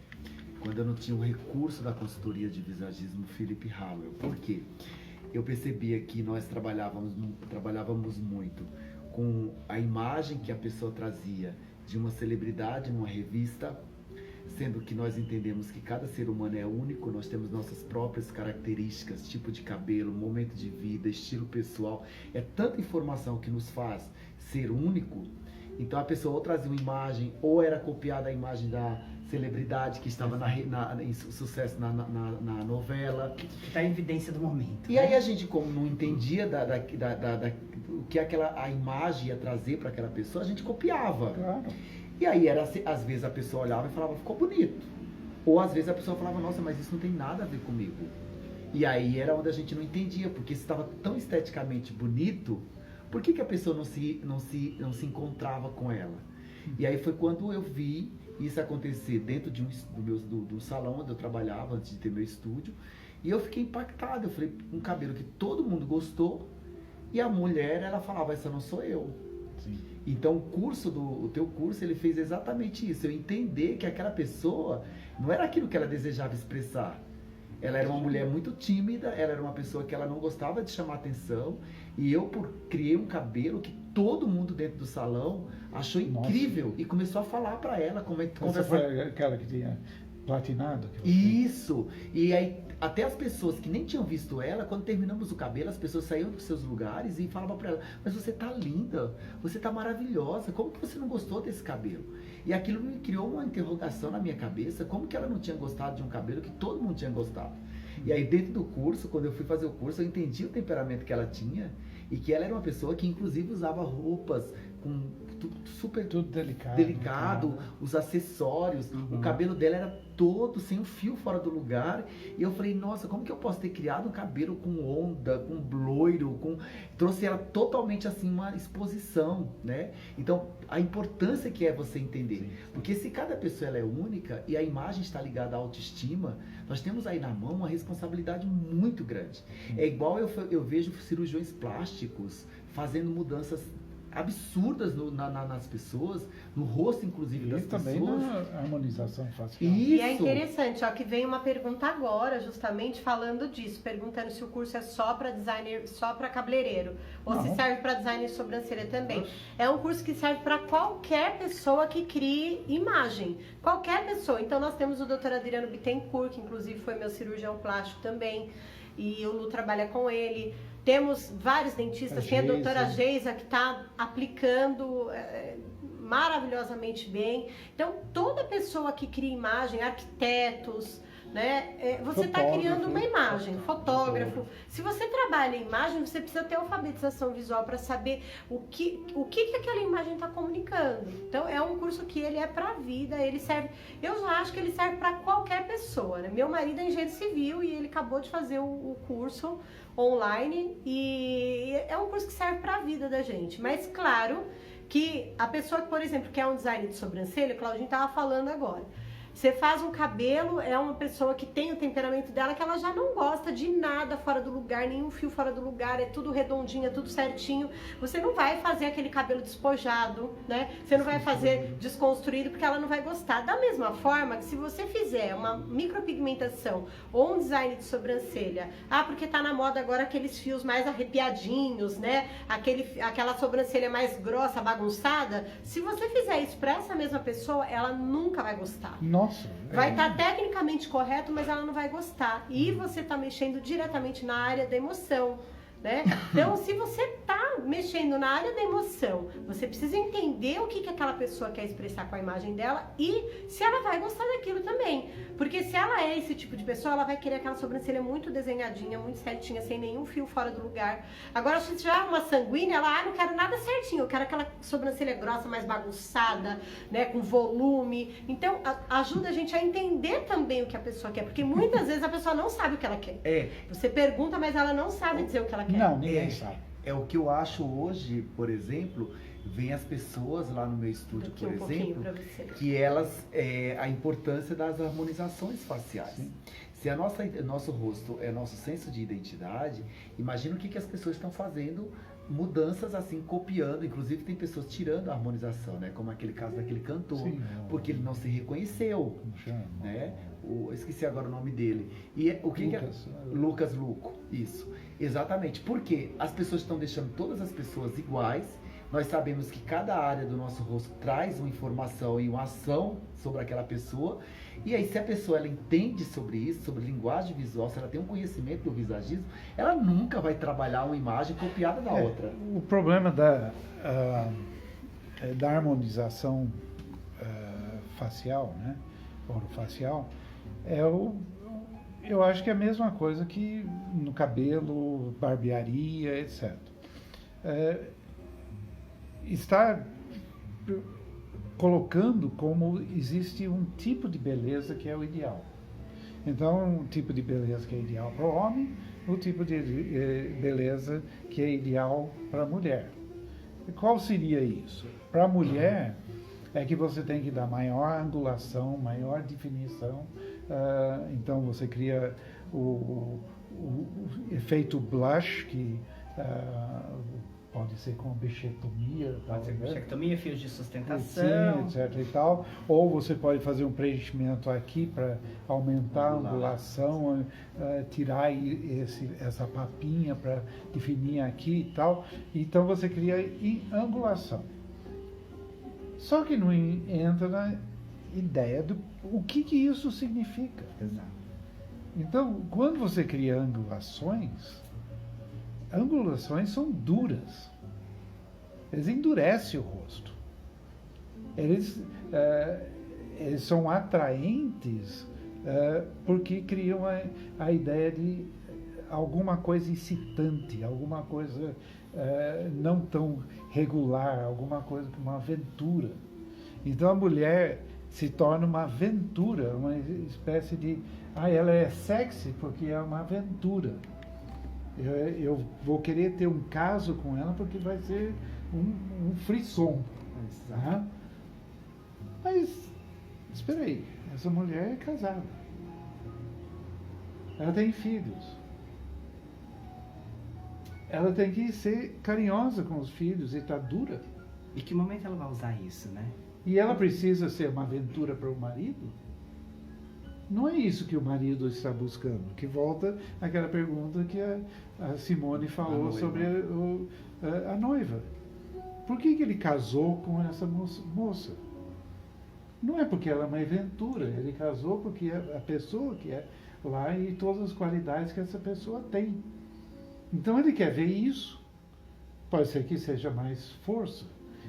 Quando eu não tinha o recurso da consultoria de visagismo Philip Howell. Por quê? Eu percebia que nós trabalhávamos muito com a imagem que a pessoa trazia de uma celebridade numa revista, sendo que nós entendemos que cada ser humano é único, nós temos nossas próprias características, tipo de cabelo, momento de vida, estilo pessoal. É tanta informação que nos faz ser único. Então a pessoa ou trazia uma imagem, ou era copiada a imagem da celebridade que estava em sucesso na novela. Que está em evidência do momento. E aí a gente, como não entendia o que a imagem ia trazer para aquela pessoa, a gente copiava. Claro. E aí às vezes a pessoa olhava e falava, ficou bonito. Ou às vezes a pessoa falava, nossa, mas isso não tem nada a ver comigo. E aí era onde a gente não entendia, porque se estava tão esteticamente bonito, por que a pessoa não se encontrava com ela? E aí foi quando eu vi isso acontecer dentro do salão onde eu trabalhava, antes de ter meu estúdio. E eu fiquei impactado. Eu falei, um cabelo que todo mundo gostou, e a mulher, ela falava, essa não sou eu. Sim. Então o teu curso, ele fez exatamente isso. Eu entender que aquela pessoa não era aquilo que ela desejava expressar. Ela era uma mulher muito tímida, ela era uma pessoa que ela não gostava de chamar atenção. E eu criei um cabelo que todo mundo dentro do salão achou incrível. E começou a falar para ela como é que Essa foi aquela que tinha platinado? Isso! E aí, até as pessoas que nem tinham visto ela, quando terminamos o cabelo, as pessoas saíam dos seus lugares e falavam para ela, mas você tá linda, você tá maravilhosa, como que você não gostou desse cabelo? E aquilo me criou uma interrogação na minha cabeça, como que ela não tinha gostado de um cabelo que todo mundo tinha gostado? E aí dentro do curso, quando eu fui fazer o curso, eu entendi o temperamento que ela tinha e que ela era uma pessoa que inclusive usava roupas com super tudo delicado, os acessórios, o cabelo dela era todo sem um fio fora do lugar. E eu falei, nossa, como que eu posso ter criado um cabelo com onda, com loiro, trouxe ela totalmente assim, uma exposição, né? Então, a importância que é você entender. Sim. Porque se cada pessoa ela é única e a imagem está ligada à autoestima, nós temos aí na mão uma responsabilidade muito grande. É igual eu vejo cirurgiões plásticos fazendo mudanças absurdas nas pessoas, no rosto inclusive das pessoas. E também na harmonização facial. Isso. E é interessante, ó, que vem uma pergunta agora, justamente falando disso, perguntando se o curso é só para designer, só para cabeleireiro, ou Não. se serve para designer e sobrancelha também. É um curso que serve para qualquer pessoa que crie imagem, qualquer pessoa. Então nós temos o Dr. Adriano Bittencourt, que inclusive foi meu cirurgião plástico também, e o Lu trabalha com ele. Temos vários dentistas, tem a doutora Geisa que está aplicando maravilhosamente bem. Então, toda pessoa que cria imagem, arquitetos, né? Você está criando uma imagem, fotógrafo. Se você trabalha em imagem, você precisa ter alfabetização visual para saber o que aquela imagem está comunicando. Então, é um curso que ele é para a vida, ele serve... Eu já acho que ele serve para qualquer pessoa, né? Meu marido é engenheiro civil e ele acabou de fazer o curso online e é um curso que serve para a vida da gente. Mas, claro, que a pessoa que, por exemplo, quer um design de sobrancelha, o Claudinho estava falando agora, Você faz um cabelo, é uma pessoa que tem o temperamento dela, que ela já não gosta de nada fora do lugar, nenhum fio fora do lugar, é tudo redondinho, é tudo certinho. Você não vai fazer aquele cabelo despojado, né? Você não vai fazer desconstruído, porque ela não vai gostar. Da mesma forma que se você fizer uma micropigmentação ou um design de sobrancelha, porque tá na moda agora aqueles fios mais arrepiadinhos, né? Aquela sobrancelha mais grossa, bagunçada, se você fizer isso pra essa mesma pessoa, ela nunca vai gostar. Nossa. Vai estar tecnicamente correto, mas ela não vai gostar. E você está mexendo diretamente na área da emoção, né? Então, se você está mexendo na área da emoção, você precisa entender o que aquela pessoa quer expressar com a imagem dela e se ela vai gostar daquilo também. Porque se ela é esse tipo de pessoa, ela vai querer aquela sobrancelha muito desenhadinha, muito certinha, sem nenhum fio fora do lugar. Agora, se já é uma sanguínea, ela, não quero nada certinho, eu quero aquela sobrancelha grossa, mais bagunçada, né, com volume. Então, ajuda a gente a entender também o que a pessoa quer, porque muitas vezes a pessoa não sabe o que ela quer. Você pergunta, mas ela não sabe dizer o que ela quer. Não, ninguém sabe. É o que eu acho hoje, por exemplo, vem as pessoas lá no meu estúdio, por exemplo, que elas, a importância das harmonizações faciais. Sim. Se nosso rosto é nosso senso de identidade, imagina o que as pessoas estão fazendo, mudanças assim, copiando, inclusive tem pessoas tirando a harmonização, né? Como aquele caso daquele cantor, sim, porque ele não se reconheceu, né? Esqueci agora o nome dele. E o que Lucas Luco, isso. Exatamente, porque as pessoas estão deixando todas as pessoas iguais. Nós sabemos que cada área do nosso rosto traz uma informação e uma ação sobre aquela pessoa. E aí, se a pessoa ela entende sobre isso, sobre linguagem visual, se ela tem um conhecimento do visagismo, ela nunca vai trabalhar uma imagem copiada da outra. O problema da harmonização facial, né, orofacial, eu acho que é a mesma coisa que no cabelo, barbearia, etc. Está colocando como existe um tipo de beleza que é o ideal. Então, um tipo de beleza que é ideal para o homem, o tipo de beleza que é ideal para a mulher. E qual seria isso? Para a mulher, é que você tem que dar maior angulação, maior definição. Então, você cria o efeito blush, que pode ser com bichectomia. Pode ser bichectomia, fios de sustentação. Sim, etc. e tal. Ou você pode fazer um preenchimento aqui para aumentar a angulação, tirar essa papinha para definir aqui e tal. Então você cria angulação. Só que não entra na ideia do o que isso significa. Exato. Então, quando você cria angulações são duras. Eles endurecem o rosto. Eles são atraentes porque criam a ideia de alguma coisa excitante, alguma coisa não tão regular, alguma coisa como uma aventura. Então a mulher se torna uma aventura, uma espécie de... ela é sexy porque é uma aventura. Eu vou querer ter um caso com ela porque vai ser um frisson. Tá? Mas, espera aí, essa mulher é casada. Ela tem filhos. Ela tem que ser carinhosa com os filhos e tá dura. E que momento ela vai usar isso, né? E ela precisa ser uma aventura para o marido? Não é isso que o marido está buscando. Que volta àquela pergunta que a Simone falou sobre a noiva. Por que ele casou com essa moça? Não é porque ela é uma aventura. Ele casou porque é a pessoa que é lá e todas as qualidades que essa pessoa tem. Então ele quer ver isso. Pode ser que seja mais força.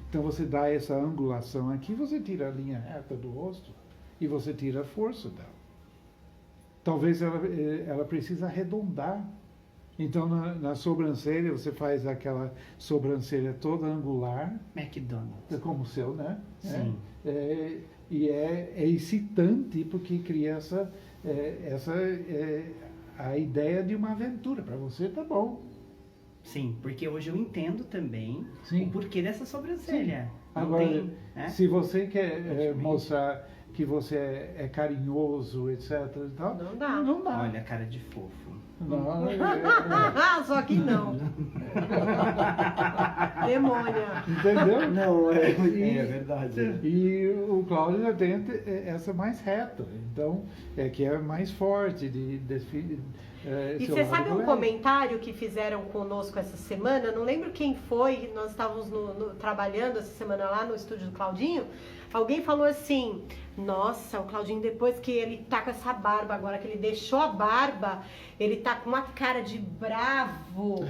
Então você dá essa angulação aqui, você tira a linha reta do rosto e você tira a força dela. Talvez ela precise arredondar. Então na sobrancelha você faz aquela sobrancelha toda angular. McDonald's. Como o seu, né? Sim. E é excitante porque cria a ideia de uma aventura. Para você tá bom. Sim, porque hoje eu entendo também o porquê dessa sobrancelha. Agora, se você quer mostrar que você é carinhoso, etc. E tal. Não dá. Não dá. Olha, cara de fofo. Não, Só que não. Demônia. entendeu? Não, é E- verdade. E o Cláudio já tem essa mais reta, então que é mais forte E você sabe um comentário que fizeram conosco essa semana? Não lembro quem foi, nós estávamos trabalhando essa semana lá no estúdio do Claudinho. Alguém falou assim: nossa, o Claudinho, depois que ele tá com essa barba, agora que ele deixou a barba, ele tá com uma cara de bravo.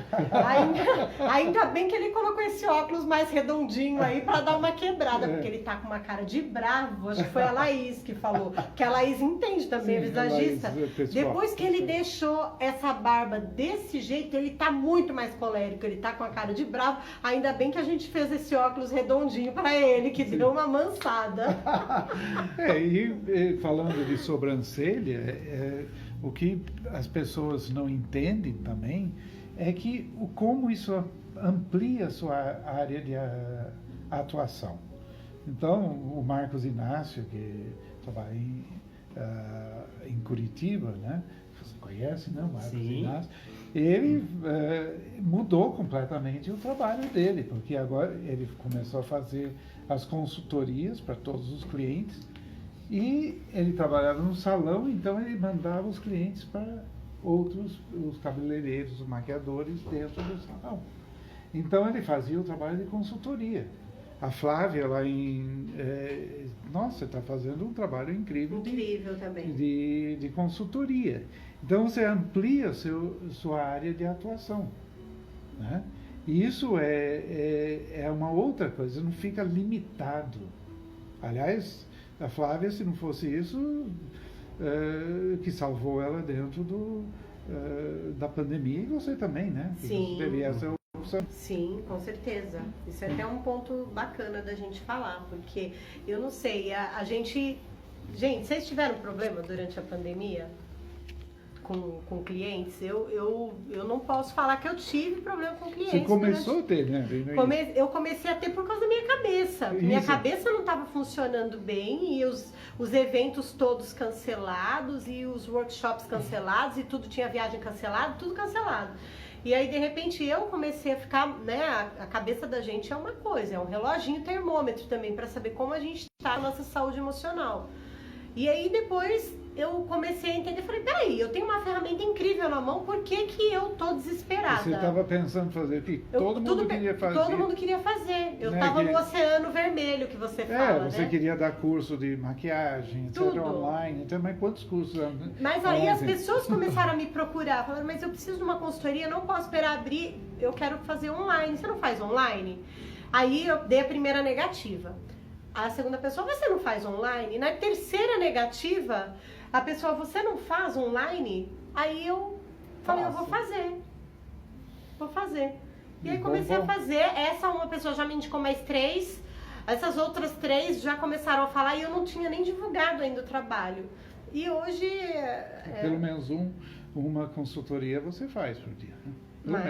Ainda bem que ele colocou esse óculos mais redondinho aí pra dar uma quebrada, porque ele tá com uma cara de bravo. Acho que foi a Laís que falou, que a Laís entende também, é visagista. Depois que ele deixou essa barba desse jeito, ele tá muito mais colérico, ele tá com a cara de bravo. Ainda bem que a gente fez esse óculos redondinho pra ele, que deu uma mansada. E falando de sobrancelha, o que as pessoas não entendem também é que como isso amplia a sua área de atuação. Então, o Marcos Inácio, que trabalha em Curitiba, né? Você conhece, né, o Marcos Sim. Inácio? Ele mudou completamente o trabalho dele, porque agora ele começou a fazer as consultorias para todos os clientes e ele trabalhava no salão, então ele mandava os clientes para os cabeleireiros, os maquiadores dentro do salão. Então ele fazia o trabalho de consultoria. A Flávia lá nossa, está fazendo um trabalho incrível Incrível também. de consultoria. Então você amplia sua área de atuação, né? E isso é uma outra coisa, não fica limitado. Aliás, a Flávia, se não fosse isso, que salvou ela dentro da pandemia, e você também, né? Que Sim. você teve essa opção. Sim, com certeza. Isso é até um ponto bacana da gente falar, porque eu não sei, a gente... Gente, vocês tiveram problema durante a pandemia com clientes? Eu não posso falar que eu tive problema com clientes. Você começou a ter, né? Eu comecei a ter por causa da minha cabeça. Minha Isso. cabeça não estava funcionando bem e os eventos todos cancelados e os workshops cancelados e tudo tinha viagem cancelada, tudo cancelado. E aí, de repente, eu comecei a ficar, né, a cabeça da gente é uma coisa, é um reloginho termômetro também para saber como a gente está na nossa saúde emocional. E aí, depois, eu comecei a entender, falei, peraí, eu tenho uma ferramenta incrível na mão, por que que eu tô desesperada? Você estava pensando em fazer o que todo mundo queria fazer. Todo mundo queria fazer. Eu Né, tava que- no oceano vermelho que você fala, você né? queria dar curso de maquiagem, etc, Tudo. online, então, mas quantos cursos? Mas aí as Ontem. pessoas começaram a me procurar, falando, mas eu preciso de uma consultoria, não posso esperar abrir, eu quero fazer online. Você não faz online? Aí eu dei a primeira negativa. A segunda pessoa, você não faz online? Na terceira negativa, a pessoa, você não faz online? Aí eu falei, eu vou fazer. Vou fazer. E aí comecei a fazer. Essa uma pessoa já me indicou mais 3. Essas outras 3 já começaram a falar e eu não tinha nem divulgado ainda o trabalho. E hoje... Pelo menos uma consultoria você faz por dia, né? Pelo Mas-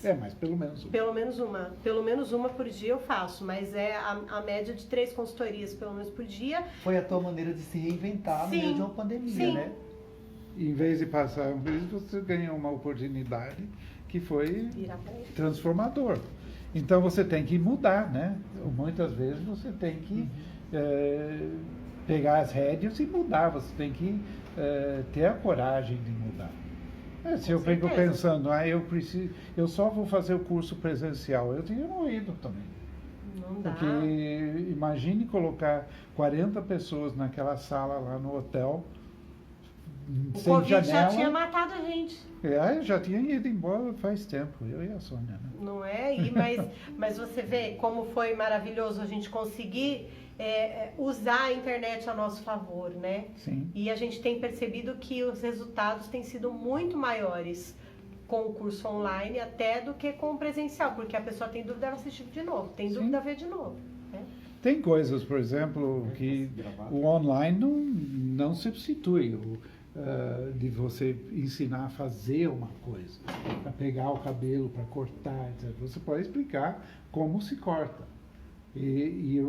menos. Mas pelo menos uma. Pelo menos uma por dia eu faço, mas é a média de 3 consultorias pelo menos por dia. Foi a tua maneira de se reinventar no Sim, meio de uma pandemia, sim. né? Em vez de passar um mês, você ganhou uma oportunidade que foi Virar pra ele. transformador. Então você tem que mudar, né? Muitas vezes você tem que pegar as rédeas e mudar, você tem que ter a coragem de mudar. Se eu fico certeza. pensando, eu só vou fazer o curso presencial, eu tinha morrido também. Não dá. Porque imagine colocar 40 pessoas naquela sala lá no hotel, O sem Covid janela. já tinha matado a gente, Eu já tinha ido embora faz tempo, eu e a Sônia, né? não é? Mas você vê como foi maravilhoso a gente conseguir usar a internet a nosso favor, né? Sim. E a gente tem percebido que os resultados têm sido muito maiores com o curso online até do que com o presencial, porque a pessoa tem dúvida, ela assiste de novo, tem Sim. dúvida, vê de novo. Né? Tem coisas, por exemplo, que o online não substitui de você ensinar a fazer uma coisa, a pegar o cabelo para cortar, etc. Você pode explicar como se corta. E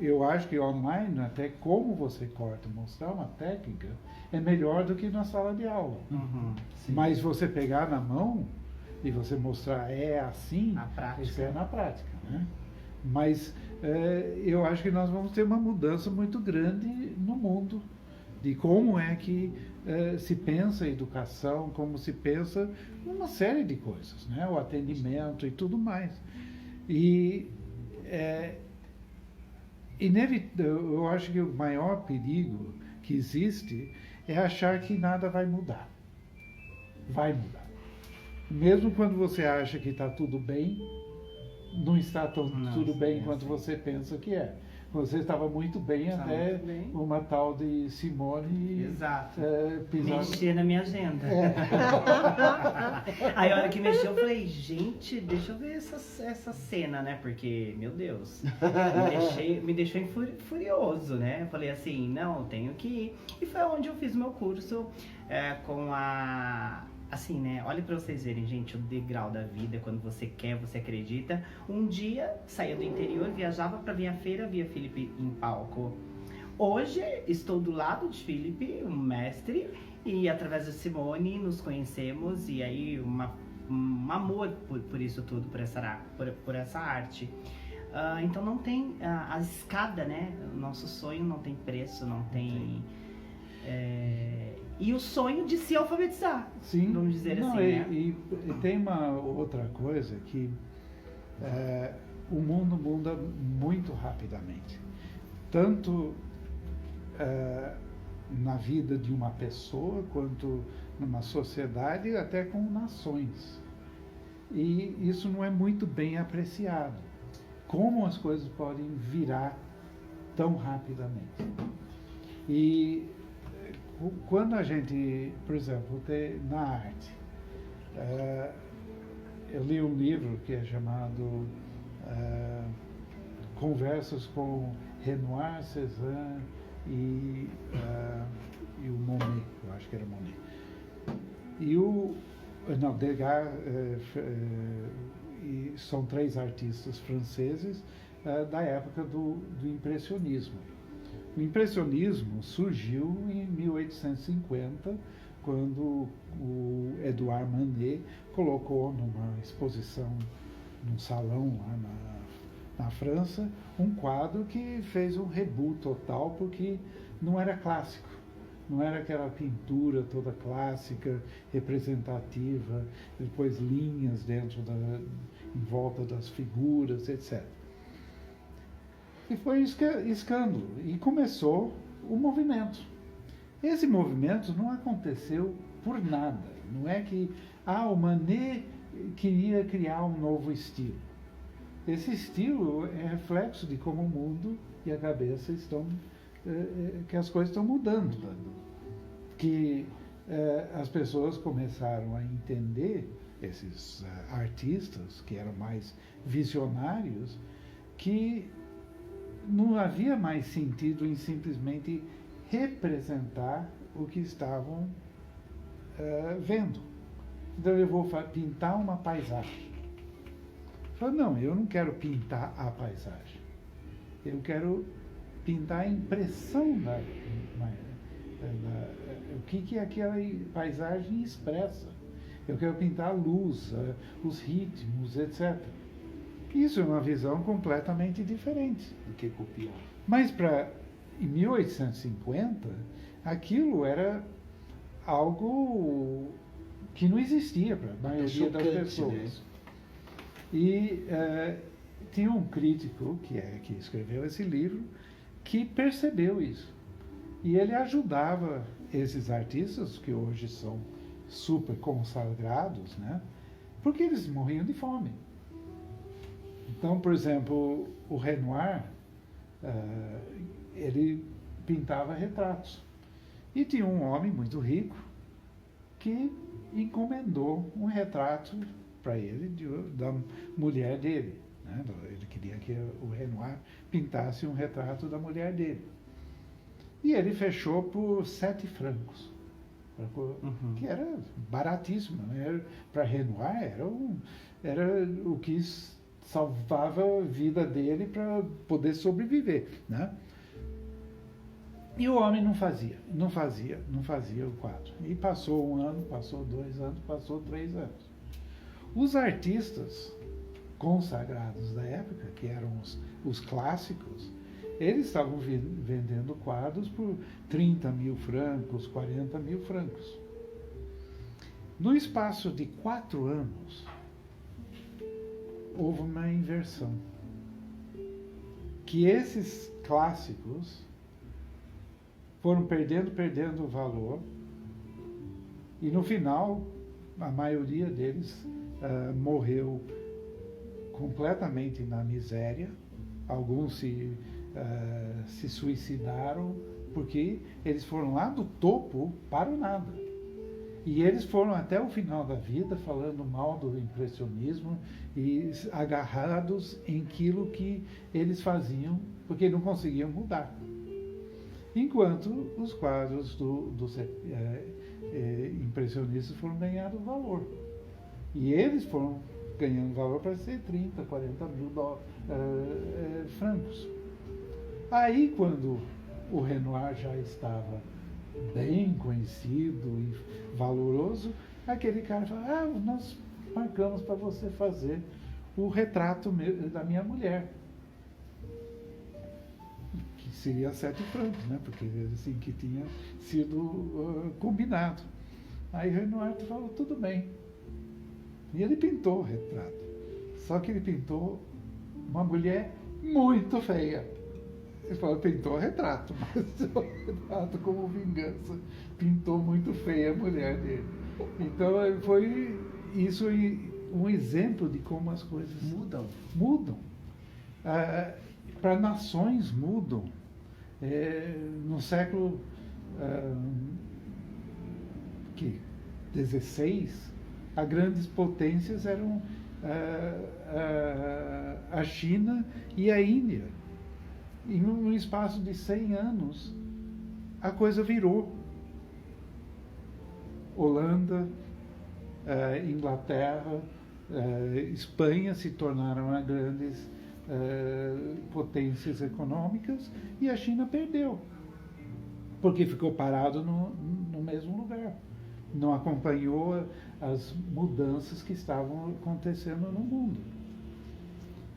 eu acho que online, até como você corta, mostrar uma técnica, é melhor do que na sala de aula. Uhum. Mas você pegar na mão e você mostrar é assim, Na prática. isso é na prática, né? Mas eu acho que nós vamos ter uma mudança muito grande no mundo de como é que se pensa a educação, como se pensa uma série de coisas, né? O atendimento e tudo mais. E eu acho que o maior perigo que existe é achar que nada vai mudar. Vai mudar. Mesmo quando você acha que está tudo bem, não está tudo bem quanto você pensa que é. Você estava muito bem até uma tal de Simone Exato. pisar. Mexer na minha agenda. Aí a hora que mexeu, eu falei, gente, deixa eu ver essa cena, né? Porque, meu Deus, me deixou furioso, né? Eu falei assim, não, tenho que ir. E foi onde eu fiz meu curso com a... Assim, né? Olha pra vocês verem, gente, o degrau da vida, quando você quer, você acredita. Um dia, saía do interior, viajava pra vir à feira, via Felipe em palco. Hoje, estou do lado de Felipe, um mestre, e através da Simone nos conhecemos, e aí um amor por isso tudo, por essa arte. Então não tem a escada, né? O nosso sonho não tem preço, não tem... E o sonho de se alfabetizar, sim, vamos dizer não, assim, né? E tem uma outra coisa que o mundo muda muito rapidamente. Tanto na vida de uma pessoa, quanto numa sociedade, até com nações. E isso não é muito bem apreciado. Como as coisas podem virar tão rapidamente. E quando a gente, por exemplo, na arte, eu li um livro que é chamado Conversas com Renoir, Cézanne e o Monet, eu acho que era Monet. E Degas, e são 3 artistas franceses da época do impressionismo. O impressionismo surgiu em 1850, quando o Edouard Manet colocou numa exposição, num salão lá na França, um quadro que fez um reboot total, porque não era clássico. Não era aquela pintura toda clássica, representativa, depois linhas em volta das figuras, etc. E foi escândalo. E começou o movimento. Esse movimento não aconteceu por nada. Não é que o Manet queria criar um novo estilo. Esse estilo é reflexo de como o mundo e a cabeça estão... que as coisas estão mudando. Que as pessoas começaram a entender, esses artistas que eram mais visionários, que não havia mais sentido em simplesmente representar o que estavam vendo. Então eu vou pintar uma paisagem. Eu falei, não, eu não quero pintar a paisagem. Eu quero pintar a impressão o que aquela paisagem expressa. Eu quero pintar a luz, os ritmos, etc. Isso é uma visão completamente diferente Do que copiar. Mas em 1850, aquilo era algo que não existia para a maioria das pessoas. Né? E tinha um crítico que escreveu esse livro que percebeu isso. E ele ajudava esses artistas, que hoje são super consagrados, né? Porque eles morriam de fome. Então, por exemplo, o Renoir, ele pintava retratos. E tinha um homem muito rico que encomendou um retrato para ele da mulher dele. Né? Ele queria que o Renoir pintasse um retrato da mulher dele. E ele fechou por 7 francos. Que era baratíssimo. Né? Para Renoir era o que salvava a vida dele para poder sobreviver, né? E o homem não fazia o quadro. E passou 1 ano, passou 2 anos, passou 3 anos. Os artistas consagrados da época, que eram os clássicos, eles estavam vendendo quadros por 30 mil francos, 40 mil francos. No espaço de 4 anos, houve uma inversão. Que esses clássicos foram perdendo valor, e no final, a maioria deles morreu completamente na miséria. Alguns se suicidaram, porque eles foram lá do topo para o nada. E eles foram até o final da vida falando mal do impressionismo e agarrados em aquilo que eles faziam, porque não conseguiam mudar. Enquanto os quadros dos impressionistas foram ganhando valor. E eles foram ganhando valor para ser 30, 40 mil francos. Aí, quando o Renoir já estava bem conhecido e valoroso, aquele cara falou: nós marcamos para você fazer o retrato da minha mulher. Que seria 7 francos, né? Porque assim que tinha sido combinado. Aí Renoir falou: tudo bem. E ele pintou o retrato. Só que ele pintou uma mulher muito feia. Ele falou: pintou o retrato, mas o retrato, como vingança, pintou muito feia a mulher dele. Então foi isso um exemplo de como as coisas mudam. Para nações mudam. No século XVI, as grandes potências eram a China e a Índia. Em um espaço de 100 anos, a coisa virou. Holanda, Inglaterra, Espanha se tornaram as grandes potências econômicas, e a China perdeu, porque ficou parado no mesmo lugar. Não acompanhou as mudanças que estavam acontecendo no mundo.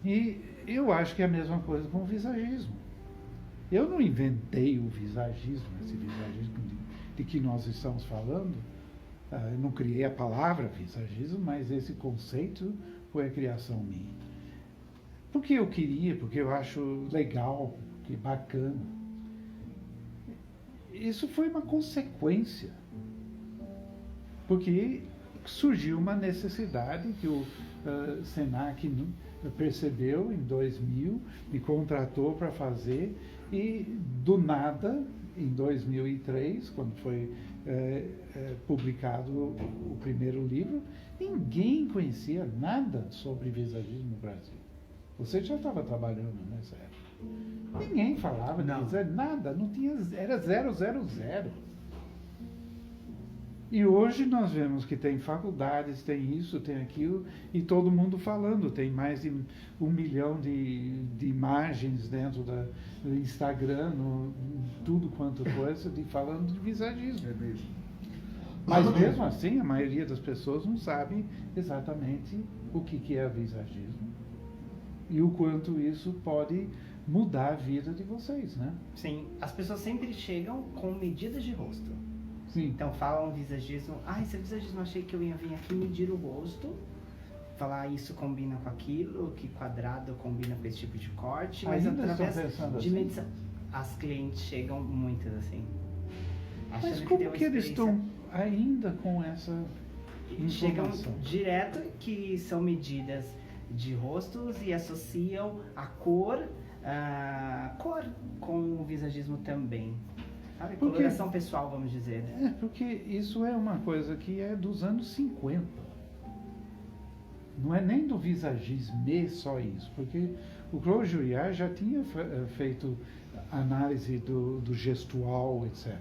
E eu acho que é a mesma coisa com o visagismo. Eu não inventei o visagismo, esse visagismo de que nós estamos falando. Eu não criei a palavra visagismo, mas esse conceito foi a criação minha. Porque eu queria, porque eu acho legal, que bacana. Isso foi uma consequência. Porque surgiu uma necessidade que o Senac percebeu em 2000, me contratou para fazer, e do nada, em 2003, quando foi publicado o primeiro livro, ninguém conhecia nada sobre visagismo no Brasil. Você já estava trabalhando nessa época. Ninguém falava de visagismo, nada, não tinha, era 000. E hoje nós vemos que tem faculdades, tem isso, tem aquilo, e todo mundo falando. Tem mais de 1 milhão de imagens dentro do Instagram, tudo quanto coisa, falando de visagismo. É mesmo. Mas mesmo assim, a maioria das pessoas não sabe exatamente o que é visagismo e o quanto isso pode mudar a vida de vocês, né? Sim, as pessoas sempre chegam com medidas de rosto. Sim. Então falam visagismo: esse visagismo, achei que eu ia vir aqui medir o rosto, falar isso combina com aquilo, que quadrado combina com esse tipo de corte, mas Ainda através estão de assim? medição. As clientes chegam muitas assim. Mas achando como tem uma que eles experiência. estão ainda com essa Chegam informação? direto que são medidas de rostos e associam a cor com o visagismo também. Sabe? Porque- Coloração pessoal, vamos dizer. Porque isso é uma coisa que é dos anos 50. Não é nem do visagismo só isso, porque o Claude Julliard já tinha feito análise do gestual, etc.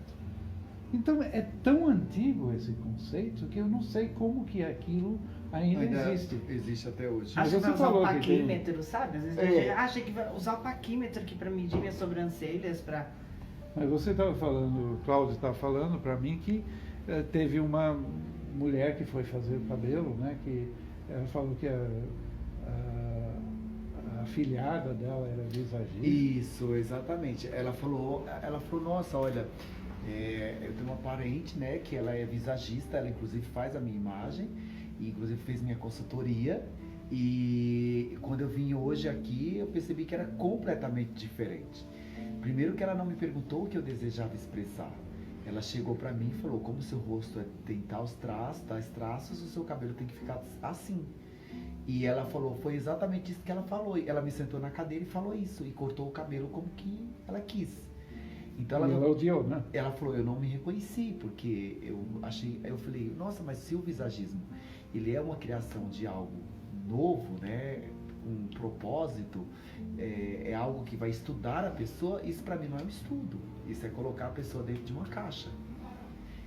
Então é tão antigo esse conceito que eu não sei como que aquilo ainda existe. Existe até hoje. Mas Acho que você vai usar o falou que tem- paquímetro, sabe? Às vezes É. a gente acha que vai usar o paquímetro aqui pra medir minhas sobrancelhas, pra... Mas você estava falando, o Cláudio estava falando para mim que teve uma mulher que foi fazer o cabelo, né? Que ela falou que a afilhada dela era visagista. Isso, exatamente. Ela falou, nossa, olha, eu tenho uma parente, né, que ela é visagista, ela inclusive faz a minha imagem, e inclusive fez minha consultoria, e quando eu vim hoje aqui, eu percebi que era completamente diferente. Primeiro que ela não me perguntou o que eu desejava expressar. Ela chegou pra mim e falou, como seu rosto tem tais traços, o seu cabelo tem que ficar assim. E ela falou, foi exatamente isso que ela falou. Ela me sentou na cadeira e falou isso, e cortou o cabelo como que ela quis. Então E ela odiou, né? ela falou, eu não me reconheci, porque eu falei, nossa, mas se o visagismo, ele é uma criação de algo novo, né, um propósito, é algo que vai estudar a pessoa, isso pra mim não é um estudo, isso é colocar a pessoa dentro de uma caixa,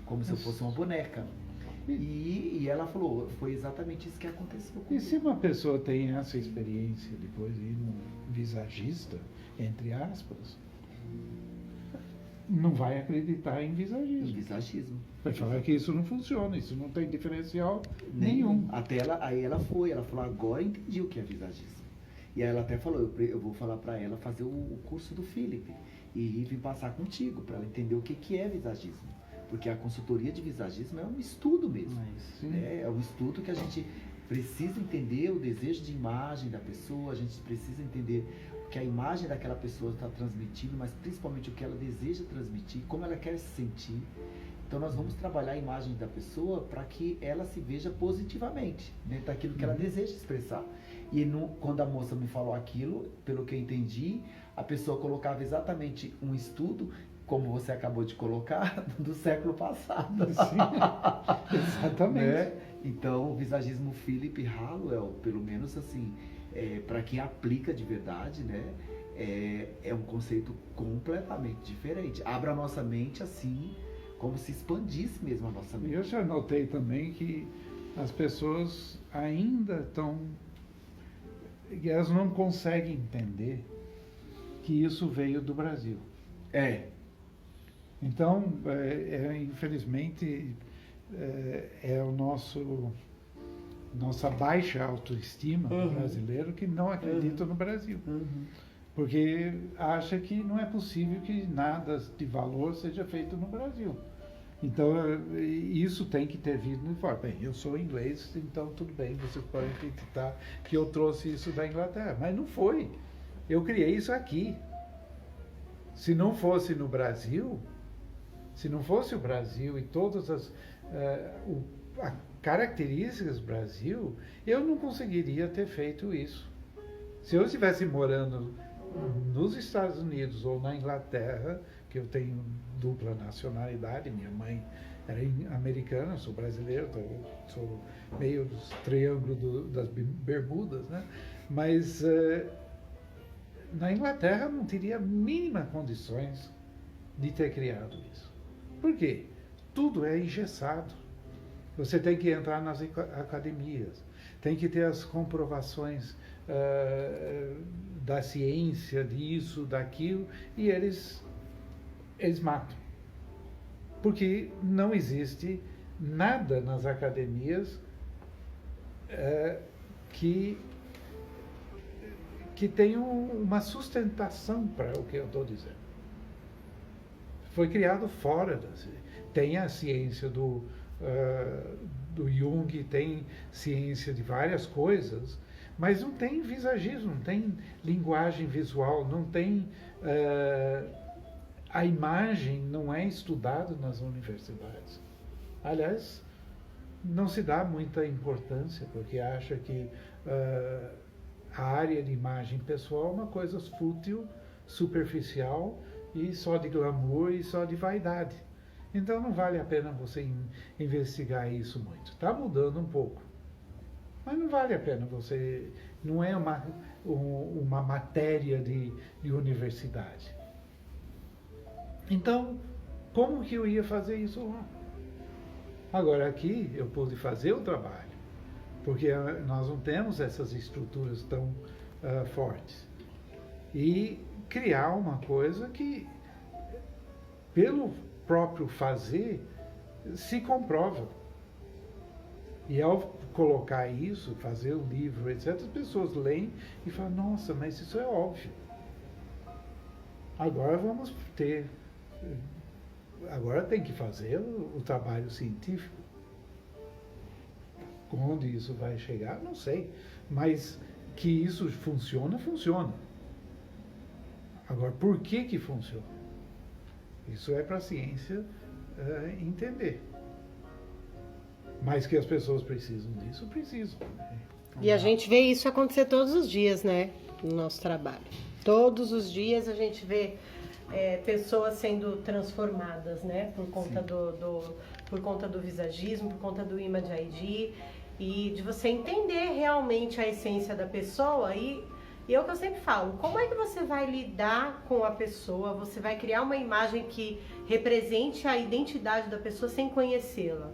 como se eu fosse uma boneca. E ela falou, foi exatamente isso que aconteceu E comigo. se uma pessoa tem essa experiência depois de ir num visagista, entre aspas, não vai acreditar em O visagismo. visagismo. Vai falar que isso não funciona, isso não tem diferencial nenhum. Aí ela falou, agora eu entendi o que é visagismo. E aí ela até falou, eu vou falar pra ela fazer o curso do Felipe e vir passar contigo, pra ela entender o que é visagismo. Porque a consultoria de visagismo é um estudo mesmo. Sim. É um estudo que a gente precisa entender o desejo de imagem da pessoa, a gente precisa entender o que a imagem daquela pessoa está transmitindo, mas principalmente o que ela deseja transmitir, como ela quer se sentir. Então nós vamos trabalhar a imagem da pessoa para que ela se veja positivamente, dentro daquilo que ela deseja expressar. E quando a moça me falou aquilo, pelo que eu entendi, a pessoa colocava exatamente um estudo, como você acabou de colocar, do século passado. Sim, exatamente. Né? Então, o visagismo Philip Hallowell, pelo menos assim, para quem aplica de verdade, né, é um conceito completamente diferente. Abre a nossa mente assim, como se expandisse mesmo a nossa E mente. eu já notei também que as pessoas ainda estão. Elas não conseguem entender que isso veio do Brasil. Então, infelizmente, é o nossa baixa autoestima do brasileiro que não acredita no Brasil. Porque acha que não é possível que nada de valor seja feito no Brasil. Então, isso tem que ter vindo de fora. Bem, eu sou inglês, então tudo bem, vocês podem acreditar que eu trouxe isso da Inglaterra. Mas não foi. Eu criei isso aqui. Se não fosse no Brasil, se não fosse o Brasil e todas as características do Brasil, eu não conseguiria ter feito isso. Se eu estivesse morando nos Estados Unidos ou na Inglaterra, que eu tenho dupla nacionalidade, minha mãe era americana, eu sou brasileiro, então eu sou meio dos triângulos das Bermudas, né? Mas na Inglaterra não teria mínima condições de ter criado isso. Por quê? Tudo é engessado. Você tem que entrar nas academias, tem que ter as comprovações da ciência, disso, daquilo, e eles matam. Porque não existe nada nas academias que tenha uma sustentação para o que eu estou dizendo. Foi criado fora tem a ciência do Jung, tem ciência de várias coisas, mas não tem visagismo, não tem linguagem visual, não tem a imagem não é estudada nas universidades. Aliás, não se dá muita importância, porque acha que a área de imagem pessoal é uma coisa fútil, superficial e só de glamour e só de vaidade. Então não vale a pena você investigar isso muito. Está mudando um pouco, mas não vale a pena você. Não é uma matéria de universidade. Então, como que eu ia fazer isso lá? Agora aqui eu pude fazer o trabalho, porque nós não temos essas estruturas tão fortes. E criar uma coisa que, pelo próprio fazer, se comprova. E ao colocar isso, fazer o livro, etc., as pessoas leem e falam, nossa, mas isso é óbvio. Agora vamos ter... Agora tem que fazer o trabalho científico. Onde isso vai chegar, não sei. Mas que isso funciona, funciona. Agora, por que que funciona? Isso é para a ciência entender. Mas que as pessoas precisam disso, precisam. E a gente vê isso acontecer todos os dias, né? No nosso trabalho. Todos os dias a gente vê pessoas sendo transformadas, né? Por conta por conta do visagismo, por conta do Image ID. E de você entender realmente a essência da pessoa. E é o que eu sempre falo, como é que você vai lidar com a pessoa? Você vai criar uma imagem que represente a identidade da pessoa sem conhecê-la.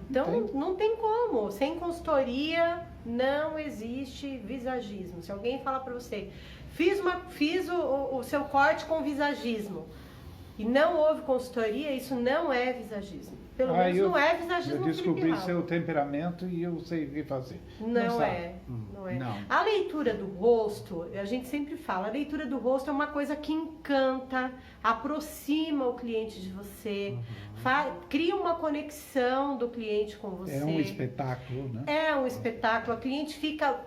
Então, não tem como. Sem consultoria, não existe visagismo. Se alguém falar para você, fiz o seu corte com visagismo e não houve consultoria, isso não é visagismo. Pelo menos não é visagismo. Eu descobri seu temperamento e eu sei o que fazer. Não é. Não. A leitura do rosto, a gente sempre fala, a leitura do rosto é uma coisa que encanta, aproxima o cliente de você, cria uma conexão do cliente com você. É um espetáculo, né? É um espetáculo. A cliente fica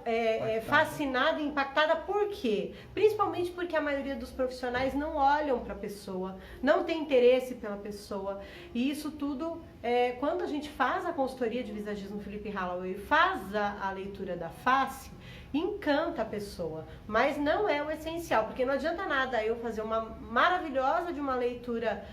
fascinada e impactada. Por quê? Principalmente porque a maioria dos profissionais não olham para a pessoa, não tem interesse pela pessoa. E isso tudo, quando a gente faz a consultoria de visagismo Felipe Halloway, faz a leitura da face, encanta a pessoa, mas não é o essencial, porque não adianta nada eu fazer uma maravilhosa de uma leitura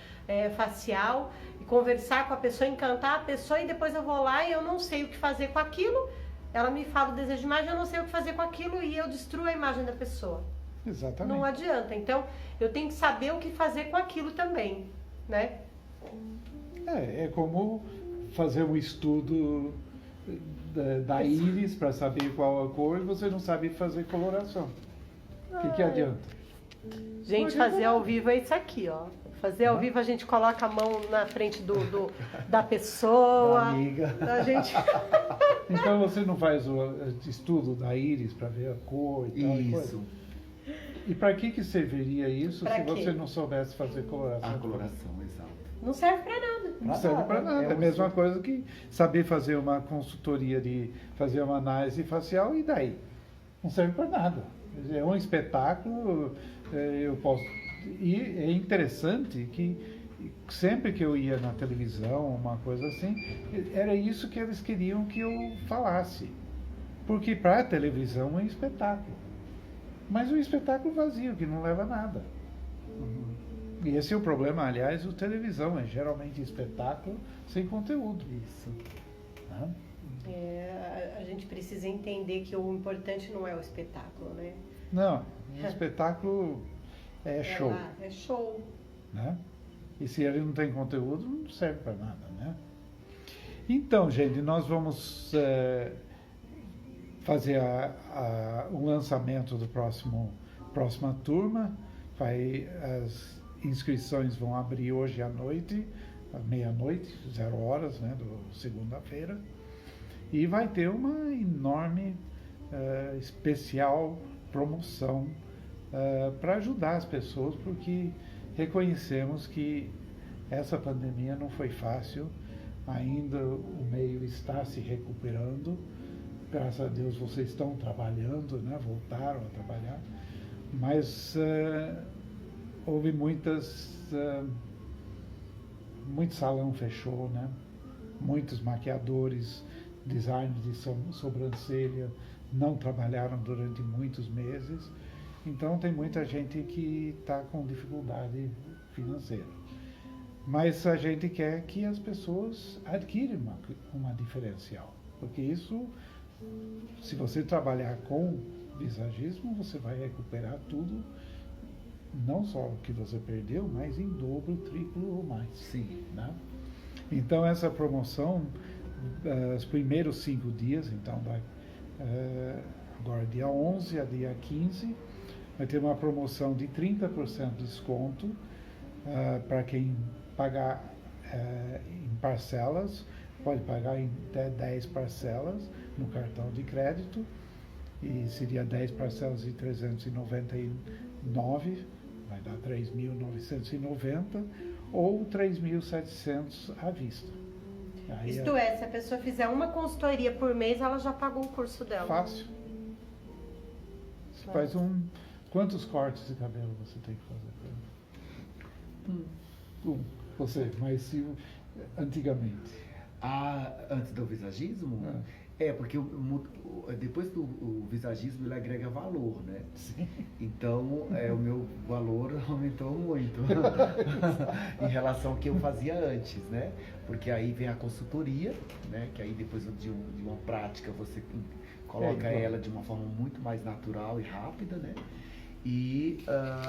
facial e conversar com a pessoa, encantar a pessoa e depois eu vou lá e eu não sei o que fazer com aquilo, ela me fala o desejo de imagem, eu não sei o que fazer com aquilo e eu destruo a imagem da pessoa. Exatamente. Não adianta, então eu tenho que saber o que fazer com aquilo também, né? É como fazer um estudo da íris para saber qual a cor e você não sabe fazer coloração. O que adianta? Gente, fazer ao vivo é isso aqui, ó. Fazer ao vivo a gente coloca a mão na frente da pessoa. Da amiga. A gente... Então você não faz o estudo da íris para ver a cor e tal? Isso. E para que serviria isso Pra se quê? você não soubesse fazer coloração? A coloração, exato. Não serve pra nada. Não serve para nada. É a mesma coisa que saber fazer uma consultoria de fazer uma análise facial e daí? Não serve para nada. É um espetáculo, eu posso... E é interessante que sempre que eu ia na televisão, uma coisa assim, era isso que eles queriam que eu falasse. Porque para a televisão é um espetáculo. Mas um espetáculo vazio, que não leva a nada. E esse é o problema, aliás, do televisão, é geralmente espetáculo sem conteúdo. Isso. A gente precisa entender que o importante não é o espetáculo, né? Não, um espetáculo é show. É show. Né? E se ele não tem conteúdo, não serve para nada, né? Então, gente, nós vamos fazer o lançamento do próxima turma. As inscrições vão abrir hoje à noite, à meia-noite, 0 horas, né, do segunda-feira. E vai ter uma enorme, especial promoção para ajudar as pessoas, porque reconhecemos que essa pandemia não foi fácil, ainda o meio está se recuperando, graças a Deus vocês estão trabalhando, né? Voltaram a trabalhar, mas houve muito salão fechou, né? Muitos maquiadores, designers de sobrancelha não trabalharam durante muitos meses. Então tem muita gente que está com dificuldade financeira. Mas a gente quer que as pessoas adquirem uma diferencial. Porque isso, se você trabalhar com visagismo, você vai recuperar tudo não só o que você perdeu, mas em dobro, triplo ou mais. Sim. Né? Então essa promoção, os primeiros 5 dias, então vai agora dia 11 a dia 15, vai ter uma promoção de 30% de desconto para quem pagar em parcelas, pode pagar em até 10 parcelas no cartão de crédito, e seria 10 parcelas de 399, vai dar 3.990, ou 3.700 à vista. Aí Isto é, se a pessoa fizer uma consultoria por mês, ela já pagou o curso dela. fácil. Você faz quantos cortes de cabelo você tem que fazer? Você, mas se antigamente. Antes do visagismo? Porque depois do visagismo ele agrega valor, né? Sim. Então o meu valor aumentou muito em relação ao que eu fazia antes, né? Porque aí vem a consultoria, né? Que aí depois de uma prática você coloca ela de uma forma muito mais natural e rápida, né? E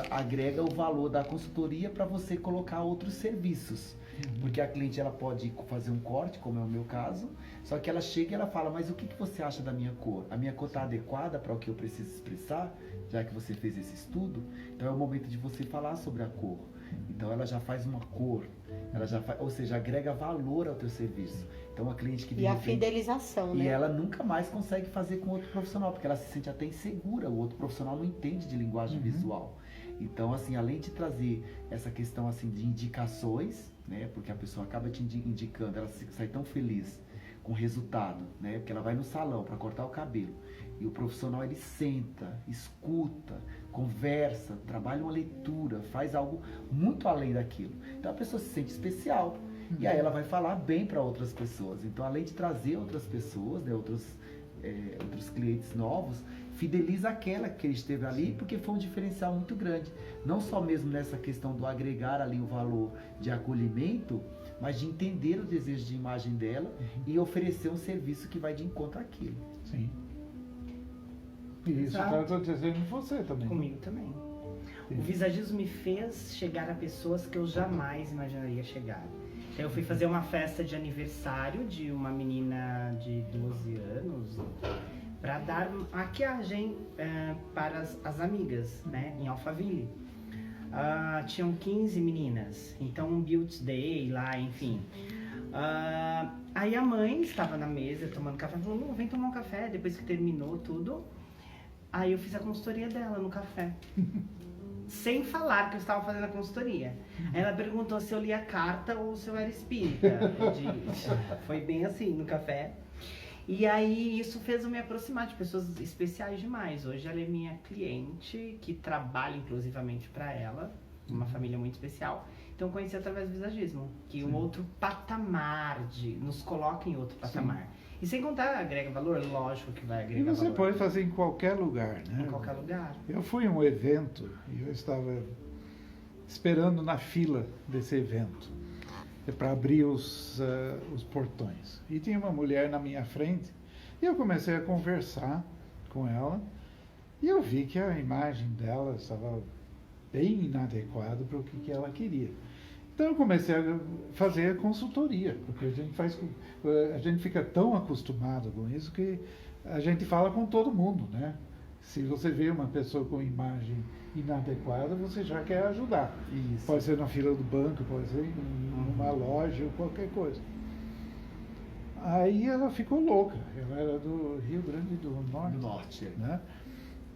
agrega o valor da consultoria para você colocar outros serviços. Porque a cliente ela pode fazer um corte, como é o meu caso, só que ela chega e ela fala, mas o que você acha da minha cor? A minha cor está adequada para o que eu preciso expressar, já que você fez esse estudo? Então é o momento de você falar sobre a cor. Então ela já faz uma cor, ou seja, agrega valor ao teu serviço. Então a cliente que E a fidelização, né? E ela nunca mais consegue fazer com outro profissional, porque ela se sente até insegura, o outro profissional não entende de linguagem visual. Então, assim, além de trazer essa questão assim de indicações, né, porque a pessoa acaba te indicando, ela sai tão feliz com o resultado, né, porque ela vai no salão para cortar o cabelo e o profissional ele senta, escuta, conversa, trabalha uma leitura, faz algo muito além daquilo. Então a pessoa se sente especial e aí ela vai falar bem para outras pessoas. Então, além de trazer outras pessoas, né, outros clientes novos, fideliza aquela que ele esteve ali, porque foi um diferencial muito grande. Não só mesmo nessa questão do agregar ali o valor de acolhimento, mas de entender o desejo de imagem dela e oferecer um serviço que vai de encontro àquilo. Sim. E isso está acontecendo em você também. Comigo também. Sim. O visagismo me fez chegar a pessoas que eu jamais imaginaria chegar. Eu fui fazer uma festa de aniversário de uma menina de 12 anos para dar maquiagem para as amigas, né, em Alphaville. Tinham 15 meninas, então um beauty day lá, enfim. Aí a mãe estava na mesa tomando café, falou, não, vem tomar um café, depois que terminou tudo. Aí eu fiz a consultoria dela no café. Sem falar que eu estava fazendo a consultoria. Aí ela perguntou se eu lia carta ou se eu era espírita. Foi bem assim no café. E aí isso fez eu me aproximar de pessoas especiais demais. Hoje ela é minha cliente, que trabalha inclusivamente para ela, uma família muito especial. Então conheci através do visagismo, que um outro patamar nos coloca em outro patamar. Sim. E sem contar, agrega valor, lógico que vai agregar valor. E você pode fazer em qualquer lugar, né? Em qualquer lugar. Eu fui a um evento e eu estava esperando na fila desse evento para abrir os portões. E tinha uma mulher na minha frente e eu comecei a conversar com ela e eu vi que a imagem dela estava bem inadequada para o que ela queria. Então eu comecei a fazer a consultoria, porque a gente fica tão acostumado com isso que a gente fala com todo mundo, né? Se você vê uma pessoa com imagem inadequada, você já quer ajudar. Isso. Pode ser na fila do banco, pode ser em uma loja ou qualquer coisa. Aí ela ficou louca, ela era do Rio Grande do Norte. Do Norte. Né?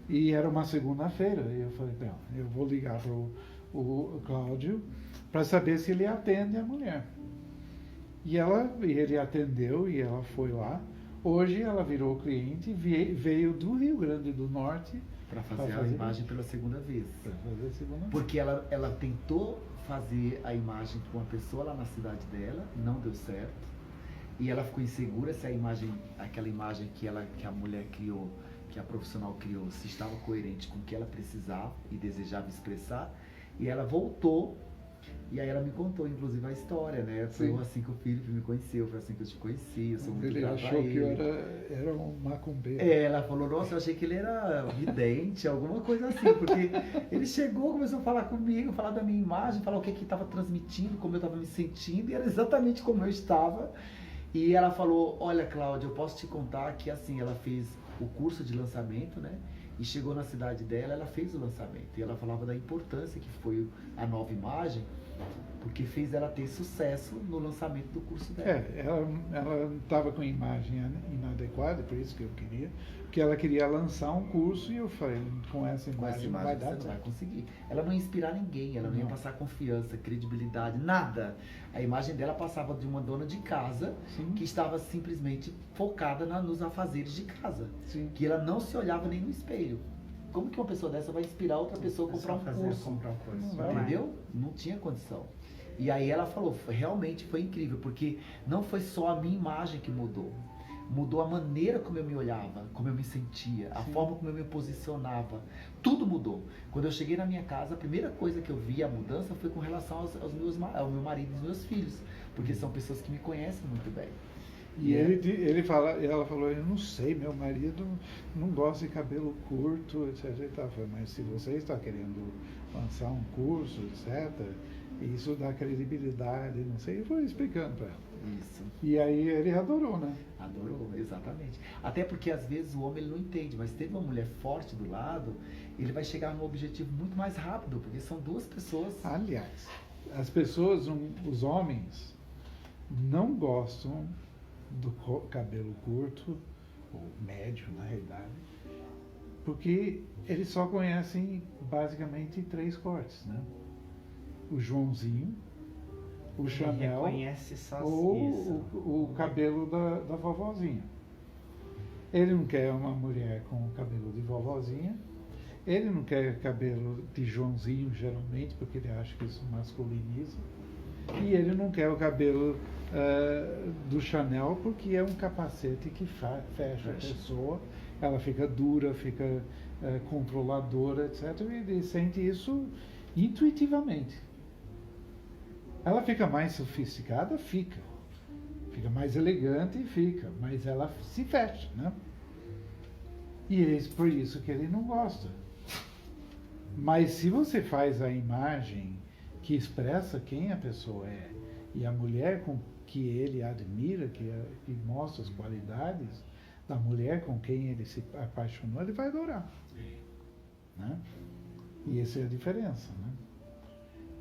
E era uma segunda-feira, e eu falei, não, eu vou ligar para o Cláudio para saber se ele atende a mulher. E ele atendeu e ela foi lá. Hoje ela virou cliente e veio do Rio Grande do Norte para fazer a imagem pela segunda vez. Porque ela tentou fazer a imagem com uma pessoa lá na cidade dela, não deu certo. E ela ficou insegura se aquela imagem que a mulher criou, que a profissional criou, se estava coerente com o que ela precisava e desejava expressar. E ela voltou E aí ela me contou, inclusive, a história, né? Foi Sim. assim que o Felipe me conheceu, foi assim que eu te conheci, eu sou muito Ele grato a achou que ele. era um macumbeiro. Ela falou, nossa, eu achei que ele era vidente, alguma coisa assim, porque ele chegou, começou a falar comigo, falar da minha imagem, falar o que estava transmitindo, como eu estava me sentindo, e era exatamente como eu estava. E ela falou, olha, Cláudia, eu posso te contar que assim, ela fez o curso de lançamento, né? E chegou na cidade dela, ela fez o lançamento. E ela falava da importância que foi a nova imagem, porque fez ela ter sucesso no lançamento do curso dela. Ela estava com a imagem inadequada, por isso que eu queria, porque ela queria lançar um curso e eu falei, com essa Com essa imagem não vai imagem dar você não vai certo. conseguir. Ela não ia inspirar ninguém, ela não ia Não. passar confiança, credibilidade, nada. A imagem dela passava de uma dona de casa Sim. que estava simplesmente focada nos afazeres de casa. Sim. Que ela não se olhava nem no espelho. Como que uma pessoa dessa vai inspirar outra pessoa a comprar um curso? Comprar um curso. Não vai. Entendeu? Não tinha condição. E aí ela falou, realmente foi incrível, porque não foi só a minha imagem que mudou. Mudou a maneira como eu me olhava, como eu me sentia, a Sim. forma como eu me posicionava. Tudo mudou. Quando eu cheguei na minha casa, a primeira coisa que eu vi a mudança foi com relação ao meu marido e aos meus filhos. Porque são pessoas que me conhecem muito bem. E ela falou, eu não sei, meu marido não gosta de cabelo curto, etc. E tal. Eu falei, mas se você está querendo lançar um curso, etc., isso dá credibilidade, não sei. Eu fui explicando para ela. Isso. E aí ele adorou, né? Adorou, exatamente. Até porque às vezes o homem ele não entende, mas teve uma mulher forte do lado, ele vai chegar num objetivo muito mais rápido, porque são duas pessoas. Aliás, as pessoas, os homens, não gostam do cabelo curto, ou médio na realidade, porque eles só conhecem basicamente 3 cortes, né? O Joãozinho, o Ele Chanel reconhece só ou isso. o cabelo da vovozinha. Ele não quer uma mulher com o cabelo de vovozinha, ele não quer cabelo de Joãozinho, geralmente, porque ele acha que isso masculiniza. E ele não quer o cabelo do Chanel, porque é um capacete que fecha a pessoa, ela fica dura, fica controladora, etc. E ele sente isso intuitivamente. Ela fica mais sofisticada? Fica. Fica mais elegante? Fica. Mas ela se fecha, né? E é por isso que ele não gosta. Mas se você faz a imagem que expressa quem a pessoa é e a mulher com que ele admira, que mostra as qualidades da mulher com quem ele se apaixonou, ele vai adorar. Né? E essa é a diferença. Né?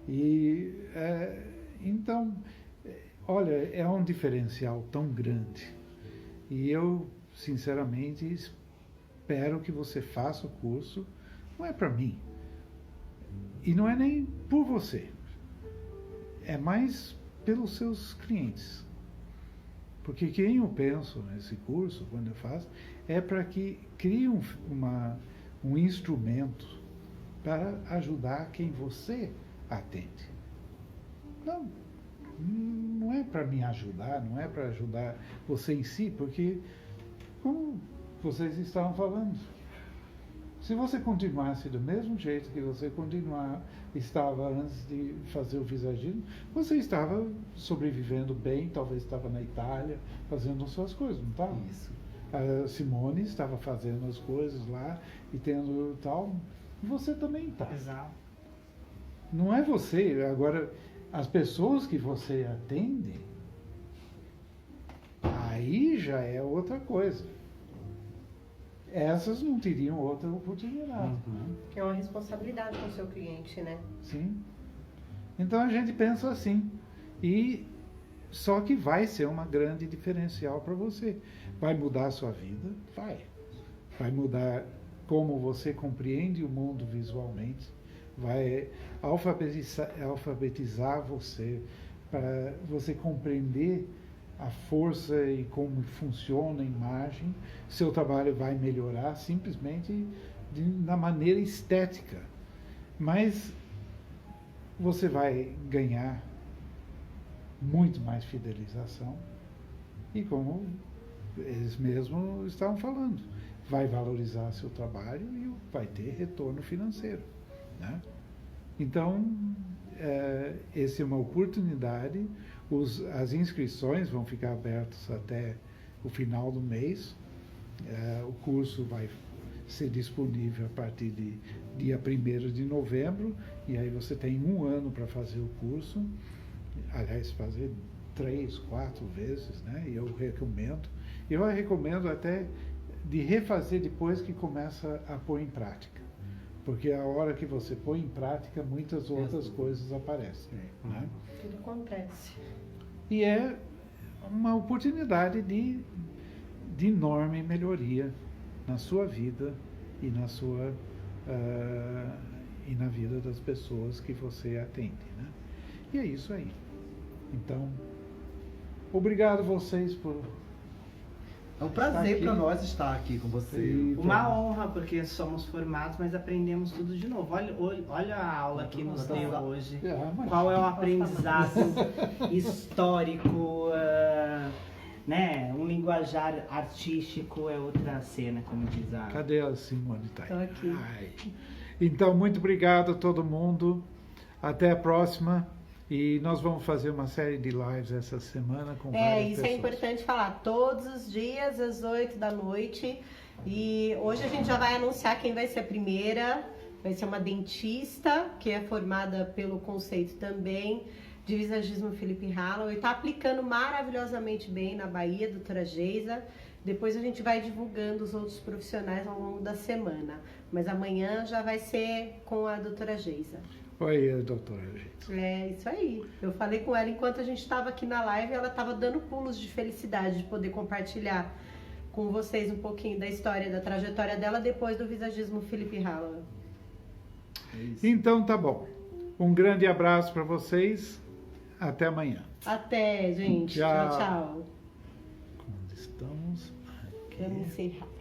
E então, olha, é um diferencial tão grande. E eu, sinceramente, espero que você faça o curso. Não é para mim. E não é nem por você. É mais pelos seus clientes. Porque quem eu penso nesse curso, quando eu faço, é para que crie um instrumento para ajudar quem você atende. Não é para me ajudar, não é para ajudar você em si, porque, como vocês estavam falando, se você continuasse do mesmo jeito que você estava antes de fazer o visagismo, você estava sobrevivendo bem, talvez estava na Itália, fazendo suas coisas, não estava? Isso. A Simone estava fazendo as coisas lá e tendo tal, e você também está. Exato. Não é você. Agora, as pessoas que você atende, aí já é outra coisa. Essas não teriam outra oportunidade. É uma responsabilidade com o seu cliente, né? Sim. Então a gente pensa assim. E só que vai ser uma grande diferencial para você. Vai mudar a sua vida? Vai. Vai mudar como você compreende o mundo visualmente. Vai alfabetizar você para você compreender a força e como funciona a imagem. Seu trabalho vai melhorar simplesmente na maneira estética. Mas você vai ganhar muito mais fidelização e, como eles mesmos estavam falando, vai valorizar seu trabalho e vai ter retorno financeiro. Né? Então, essa é uma oportunidade. As inscrições vão ficar abertas até o final do mês. O curso vai ser disponível a partir de dia 1º de novembro, e aí você tem 1 ano para fazer o curso. Aliás, fazer 3, 4 vezes, né? E eu recomendo até de refazer depois que começa a pôr em prática. Porque a hora que você põe em prática, muitas outras coisas aparecem. Né? Tudo acontece. E é uma oportunidade de enorme melhoria na sua vida e na vida das pessoas que você atende. Né? E é isso aí. Então, obrigado vocês por... É um prazer para nós estar aqui com você. Uma honra, porque somos formados, mas aprendemos tudo de novo. Olha a aula que nos deu hoje. Qual é o aprendizado histórico, né? Um linguajar artístico é outra cena, como diz a... Cadê a Simone? Tá aí. Tô aqui. Ai. Então, muito obrigado a todo mundo. Até a próxima. E nós vamos fazer uma série de lives essa semana com várias Isso pessoas. é importante falar. Todos os dias, às 8 da noite. E hoje a gente já vai anunciar quem vai ser a primeira. Vai ser uma dentista, que é formada pelo conceito também de visagismo Felipe Halloway. Está aplicando maravilhosamente bem na Bahia, doutora Geisa. Depois a gente vai divulgando os outros profissionais ao longo da semana. Mas amanhã já vai ser com a doutora Geisa. Oi, doutora. É isso aí. Eu falei com ela enquanto a gente estava aqui na live, ela estava dando pulos de felicidade de poder compartilhar com vocês um pouquinho da história, da trajetória dela depois do visagismo Felipe Halloway. Então tá bom. Um grande abraço para vocês. Até amanhã. Até, gente. Tchau. Tchau, tchau. Onde estamos? Vamos encerrar.